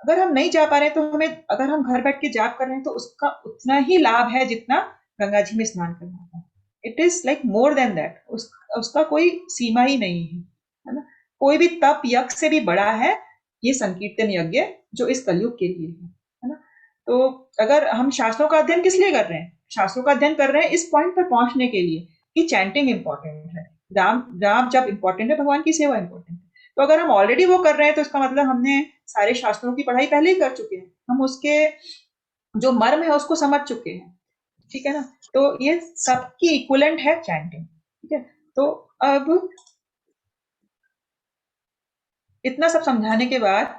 अगर हम नहीं जा पा रहे हैं तो हमें, अगर हम घर बैठ के जाप कर रहे हैं तो उसका उतना ही लाभ है जितना गंगा जी में स्नान करना है। It is like more than that, उसका कोई सीमा ही नहीं है ना। कोई भी तप यज्ञ से भी बड़ा है ये संकीर्तन यज्ञ जो इस कलयुग के लिए है ना। तो अगर हम शास्त्रों का अध्ययन किस लिए कर रहे हैं, शास्त्रों का अध्ययन कर रहे हैं इस पॉइंट पर पहुंचने के लिए कि चैंटिंग इंपॉर्टेंट है, राम जब इंपॉर्टेंट है, भगवान की सेवा इंपॉर्टेंट है। तो अगर हम ऑलरेडी वो कर रहे हैं तो इसका मतलब हमने सारे शास्त्रों की पढ़ाई पहले ही कर चुके हैं, हम उसके जो मर्म है उसको समझ चुके हैं, ठीक है ना। तो ये सबकी इक्विवेलेंट है चैंटिंग, ठीक है। तो अब इतना सब समझाने के बाद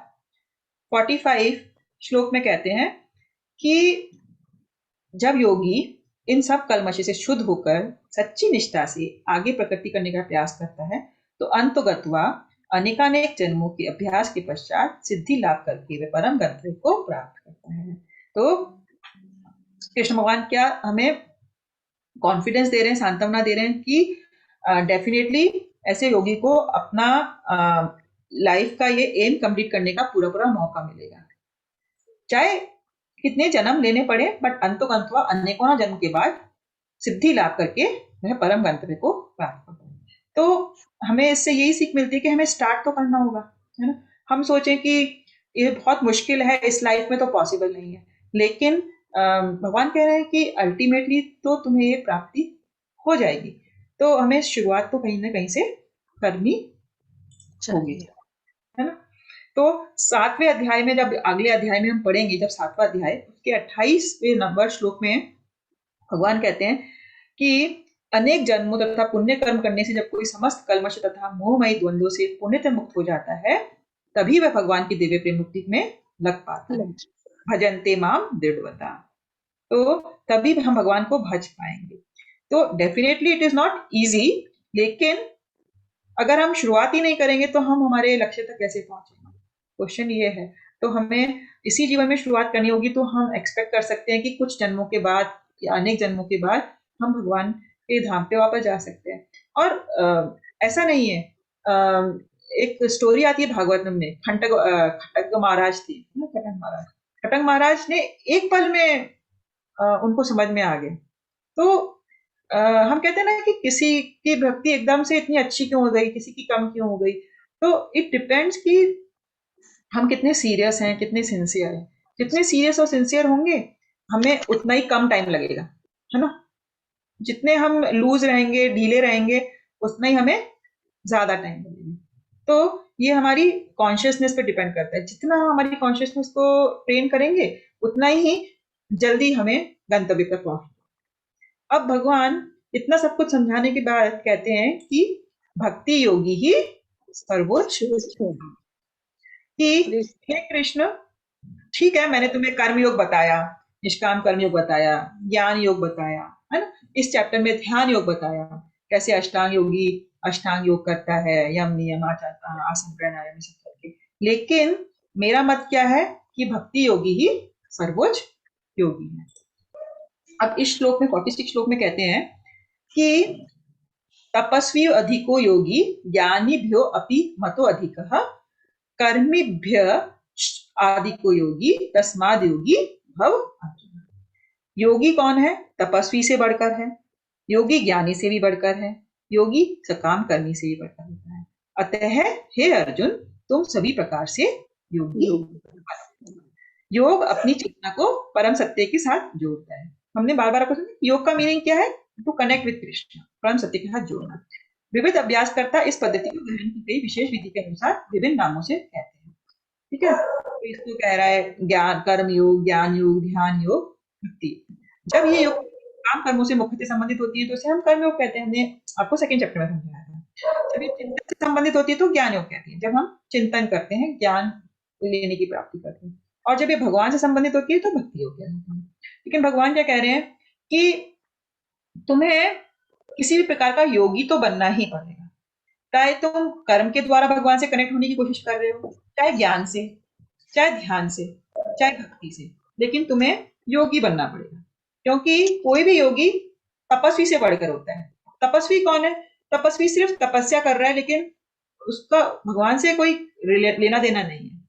45 श्लोक में कहते हैं कि जब योगी इन सब कलमश से शुद्ध होकर सच्ची निष्ठा से आगे प्रकृति करने का प्रयास करता है, तो अंतगत्वा अनेकानेक जन्मों के अभ्यास के पश्चात सिद्धि लाभ करके वे परम गंतव्य को प्राप्त करता है। तो कृष्ण भगवान क्या हमें कॉन्फिडेंस दे रहे हैं, सांत्वना दे रहे हैं कि डेफिनेटली ऐसे योगी को अपना लाइफ का ये एम कंप्लीट करने का पूरा पूरा मौका मिलेगा, चाहे कितने जन्म लेने पड़े, बट अंतोगंतवा अनेकों जन्म के बाद सिद्धि लाभ करके वह परम गंतव्य को प्राप्त करता है। तो हमें इससे यही सीख मिलती है कि हमें स्टार्ट तो करना होगा, है ना। हम सोचें कि ये बहुत मुश्किल है, इस लाइफ में तो पॉसिबल नहीं है, लेकिन भगवान कह रहे हैं कि अल्टीमेटली तो तुम्हें ये प्राप्ति हो जाएगी। तो हमें शुरुआत तो कहीं ना कहीं से करनी होगी, है ना। तो 7वें अध्याय में, जब अगले अध्याय में हम पढ़ेंगे, जब 7वां अध्याय उसके 28वें नंबर श्लोक में भगवान कहते हैं कि अनेक जन्मों तथा पुण्य कर्म करने से जब कोई समस्त कल्मश तथा मोहमयी द्वंद्वों से पुण्य मुक्त हो जाता है, तभी वह भगवान की दिव्य प्रेम मुक्ति में लग पाता है। भजन्ते माम दृढ़वता, तो तभी हम भगवान को भज पाएंगे। तो definitely it is not easy, लेकिन अगर हम शुरुआत ही नहीं करेंगे तो हम हमारे लक्ष्य तक कैसे पहुंचेंगे, क्वेश्चन ये है। तो हमें इसी जीवन में शुरुआत करनी होगी। तो हम एक्सपेक्ट कर सकते हैं कि कुछ जन्मों के बाद या अनेक जन्मों के बाद हम भगवान के धाम पे वापस जा सकते हैं। और ऐसा नहीं है, एक स्टोरी आती है भागवतम में, खटक महाराज थी, खटक महाराज ने एक पल में उनको समझ में आ गया। तो हम कहते हैं ना कि किसी की भक्ति एकदम से इतनी अच्छी क्यों हो गई, किसी की कम क्यों हो गई। तो इट डिपेंड्स कि हम कितने सीरियस हैं, कितने सिंसियर हैं। जितने सीरियस और सिंसियर होंगे हमें उतना ही कम टाइम लगेगा, है ना। जितने हम लूज रहेंगे, ढीले रहेंगे, उतना ही हमें ज्यादा टाइम लगेगा। तो ये हमारी कॉन्शियसनेस पे डिपेंड करता है। जितना हम हमारी कॉन्शियसनेस को ट्रेन करेंगे उतना ही जल्दी हमें गंतव्य पर पहुंचना। अब भगवान इतना सब कुछ समझाने के बाद कहते हैं कि भक्ति योगी ही सर्वोच्च, कि हे कृष्ण, ठीक है, मैंने तुम्हें कर्मयोग बताया, निष्काम कर्मयोग बताया, ज्ञान योग बताया, है ना। इस चैप्टर में ध्यान योग बताया, कैसे अष्टांग योगी अष्टांग योग करता है, यम नियम आसन प्राणायाम सब करके। लेकिन मेरा मत क्या है कि भक्ति योगी ही सर्वोच्च योगी है। अब इस श्लोक में 46 श्लोक में कहते हैं कि तपस्वी अधिको योगी ज्ञानीभ्यो अपि मतो अधिकः कर्मिभ्य आदिको योगी तस्माद् योगी भव अर्जुन। योगी कौन है? तपस्वी से बढ़कर है, योगी ज्ञानी से भी बढ़कर है, योगी सकाम कर्मी से भी बढ़कर होता है। अतः हे अर्जुन, तुम सभी प्रकार से योगी। योग अपनी चेतना को परम सत्य के साथ जोड़ता है। हमने बार बार आपको सुना, योग का मीनिंग क्या है? टू कनेक्ट विद कृष्ण, परम सत्य के साथ जोड़ना। विविध अभ्यास करता इस पद्धति को ग्रहण की गई विशेष विधि के अनुसार विभिन्न नामों से कहते हैं। ठीक है, तो इसको कह रहा है ज्ञान कर्म योग, ज्ञान योग, ध्यान योग, भक्ति। जब ये योग काम कर्मों से मुख्यतः संबंधित होती है तो इसे हम कर्म योग कहते हैं। हमने आपको सेकंड चैप्टर में समझाया था। जब ये चिंतन से संबंधित होती है तो ज्ञान योग कहते हैं, जब हम चिंतन करते हैं, ज्ञान लेने की प्राप्ति करते हैं। और जब ये भगवान से संबंधित होती है तो भक्ति योग कहते हैं। लेकिन भगवान क्या कह रहे हैं कि तुम्हें किसी भी प्रकार का योगी तो बनना ही पड़ेगा। चाहे तुम कर्म के द्वारा भगवान से कनेक्ट होने की कोशिश कर रहे हो, चाहे ज्ञान से, चाहे ध्यान से, चाहे भक्ति से, लेकिन तुम्हें योगी बनना पड़ेगा। क्योंकि कोई भी योगी तपस्वी से बढ़कर होता है। तपस्वी कौन है? तपस्वी सिर्फ तपस्या कर रहा है, लेकिन उसका भगवान से कोई लेना देना नहीं है,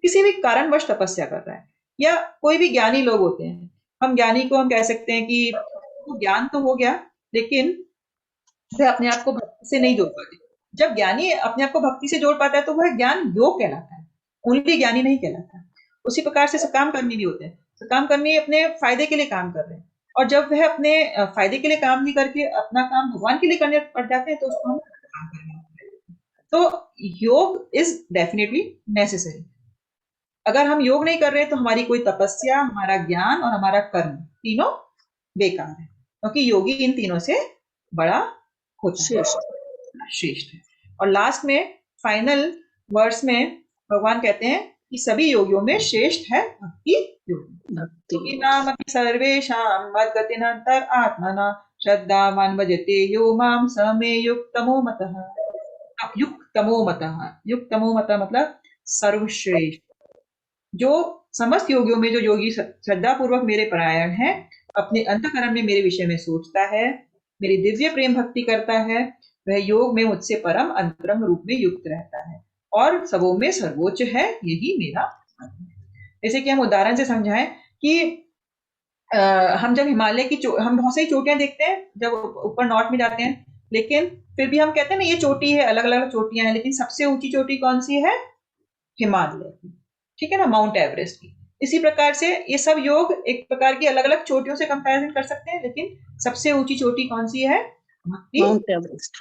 किसी भी कारणवश तपस्या कर रहा है। या कोई भी ज्ञानी लोग होते हैं, हम ज्ञानी को हम कह सकते हैं कि तो ज्ञान तो हो गया, लेकिन वह अपने आप को भक्ति से नहीं जोड़ पाते। जब ज्ञानी अपने आप को भक्ति से जोड़ पाता है तो वह ज्ञान योग कहलाता है, ओनली ज्ञानी नहीं कहलाता। उसी प्रकार से सकाम कर्मी भी होते हैं। सकाम कर्मी अपने फायदे के लिए काम कर रहे हैं, और जब वह अपने फायदे के लिए काम नहीं करके अपना काम भगवान के लिए करने पड़ जाते हैं तो उसको हम काम करने लगते हैं। तो योग इज डेफिनेटली नेसेसरी। अगर हम योग नहीं कर रहे तो हमारी कोई तपस्या, हमारा ज्ञान और हमारा कर्म तीनों बेकार है, क्योंकि योगी इन तीनों से बड़ा होता है, श्रेष्ठ है। और लास्ट में फाइनल वर्स में भगवान कहते हैं कि सभी योगियों में श्रेष्ठ है भक्ति योगी। नाम अपि सर्वेषां मद्गतिनान्तर आत्मना श्रद्धावान् भजते यो मां स मे युक्तमो मतः। युक्तमो मतः मतलब सर्वश्रेष्ठ। जो समस्त योगियों में जो योगी श्रद्धा पूर्वक मेरे परायण है, अपने अंतःकरण में मेरे विषय में सोचता है, मेरी दिव्य प्रेम भक्ति करता है, वह योग में मुझसे परम अंतरंग रूप में युक्त रहता है और सबों में सर्वोच्च है, यही मेरा मत है। जैसे कि हम उदाहरण से समझाएं कि हम जब हिमालय की हम बहुत सारी चोटियां देखते हैं जब ऊपर नॉर्थ में जाते हैं, लेकिन फिर भी हम कहते हैं ना ये चोटी है, अलग अलग चोटियां हैं, लेकिन सबसे ऊंची चोटी कौन सी है? हिमालय की, ठीक है ना, माउंट एवरेस्ट की। इसी प्रकार से ये सब योग एक प्रकार की अलग अलग चोटियों से कंपैरिजन कर सकते हैं, लेकिन सबसे ऊंची चोटी कौन सी है? माउंट एवरेस्ट,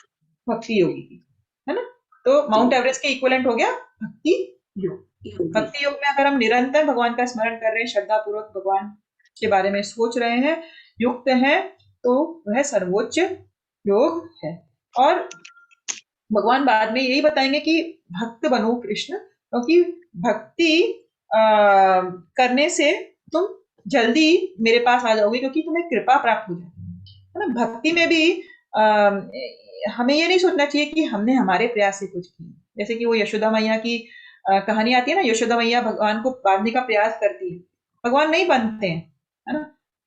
भक्ति योगी की, है ना। तो माउंट एवरेस्ट के इक्विवेलेंट हो गया भक्ति योग। भक्ति योग में अगर हम निरंतर भगवान का स्मरण कर रहे हैं, श्रद्धा पूर्वक भगवान के बारे में सोच रहे हैं, युक्त हैं, तो वह सर्वोच्च योग है। और भगवान बाद में यही बताएंगे कि भक्त बनो कृष्ण, क्योंकि भक्ति करने से तुम जल्दी मेरे पास आ जाओगे, क्योंकि तुम्हें कृपा प्राप्त हो जाती है ना। भक्ति में भी हमें ये नहीं सोचना चाहिए कि हमने हमारे प्रयास से कुछ किया। जैसे कि वो यशोदा मैया की कहानी आती है ना, यशोदा मैया भगवान को बांधने का प्रयास करती है, भगवान नहीं बनते हैं, है ना,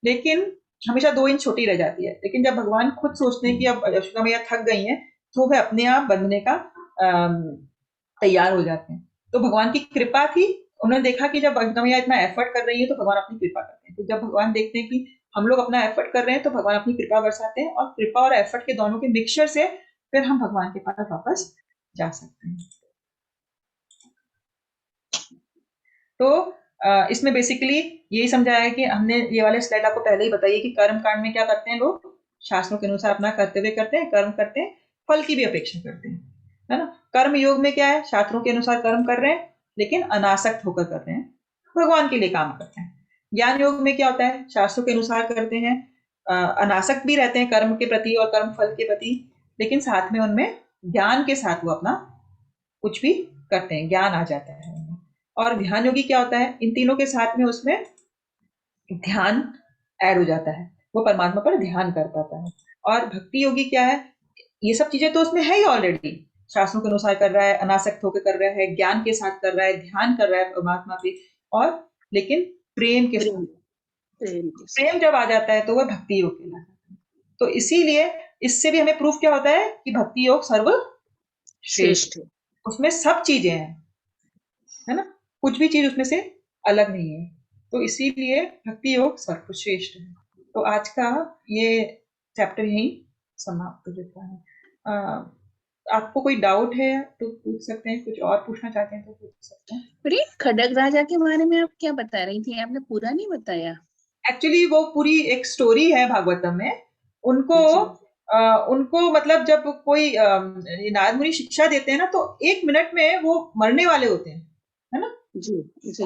लेकिन हमेशा 2 इंच छोटी रह जाती है। लेकिन जब भगवान खुद सोचते हैं कि अब यशोदा मैया थक गई हैं, तो वह अपने आप बंधने का तैयार हो जाते हैं। तो भगवान की कृपा थी, उन्होंने देखा कि जब यशोदा मैया इतना एफर्ट कर रही है तो भगवान अपनी कृपा करते हैं। तो जब भगवान देखते हैं कि हम लोग अपना एफर्ट कर रहे हैं तो भगवान अपनी कृपा बरसाते हैं, और कृपा और एफर्ट के दोनों के मिक्सचर से फिर हम भगवान के पास वापस जा सकते हैं। तो इसमें बेसिकली यही समझाया है कि हमने ये वाले स्लाइड आपको पहले ही बताइए कि कर्म कांड में क्या करते हैं लोग, शास्त्रों के अनुसार अपना कर्तव्य करते हैं, कर्म करते हैं, फल की भी अपेक्षा करते हैं, है ना। कर्म योग में क्या है, शास्त्रों के अनुसार कर्म कर रहे हैं लेकिन अनासक्त होकर कर रहे हैं, भगवान के लिए काम करते हैं। ज्ञान योग में क्या होता है, शास्त्रों के अनुसार करते हैं, अनासक्त भी रहते हैं कर्म के प्रति और कर्म फल के प्रति, लेकिन साथ में उनमें ज्ञान के साथ वो अपना कुछ भी करते हैं, ज्ञान आ जाता है। और ध्यान योगी क्या होता है, इन तीनों के साथ में उसमें ध्यान ऐड हो जाता है, वो परमात्मा पर ध्यान कर पाता है। और भक्ति योगी क्या है, ये सब चीजें तो उसमें है ही ऑलरेडी, शास्त्रों के अनुसार कर रहा है, अनासक्त होकर कर रहा है, ज्ञान के साथ कर रहा है, ध्यान कर रहा है परमात्मा पे, और लेकिन प्रेम के साथ। प्रेम जब आ जाता है तो वह भक्ति योग कहलाता है। तो इसीलिए इससे भी हमें प्रूफ क्या होता है कि भक्ति योग सर्वश्रेष्ठ है। उसमें सब चीजें हैं, है ना, कुछ भी चीज उसमें से अलग नहीं है। तो इसीलिए भक्ति योग सर्वश्रेष्ठ है। तो आज का ये चैप्टर यही समाप्त हो जाता है। आपको कोई डाउट है तो पूछ सकते हैं, कुछ और पूछना चाहते हैं तो पूछ सकते हैं। प्रिय, खड्ग राजा के बारे में आप क्या बता रही थी? आपने पूरा नहीं बताया। एक्चुअली वो पूरी एक स्टोरी है भागवतम में। उनको मतलब जब कोई नारद मुनि शिक्षा देते हैं ना, तो 1 मिनट में वो मरने वाले होते हैं, है ना। जी जी।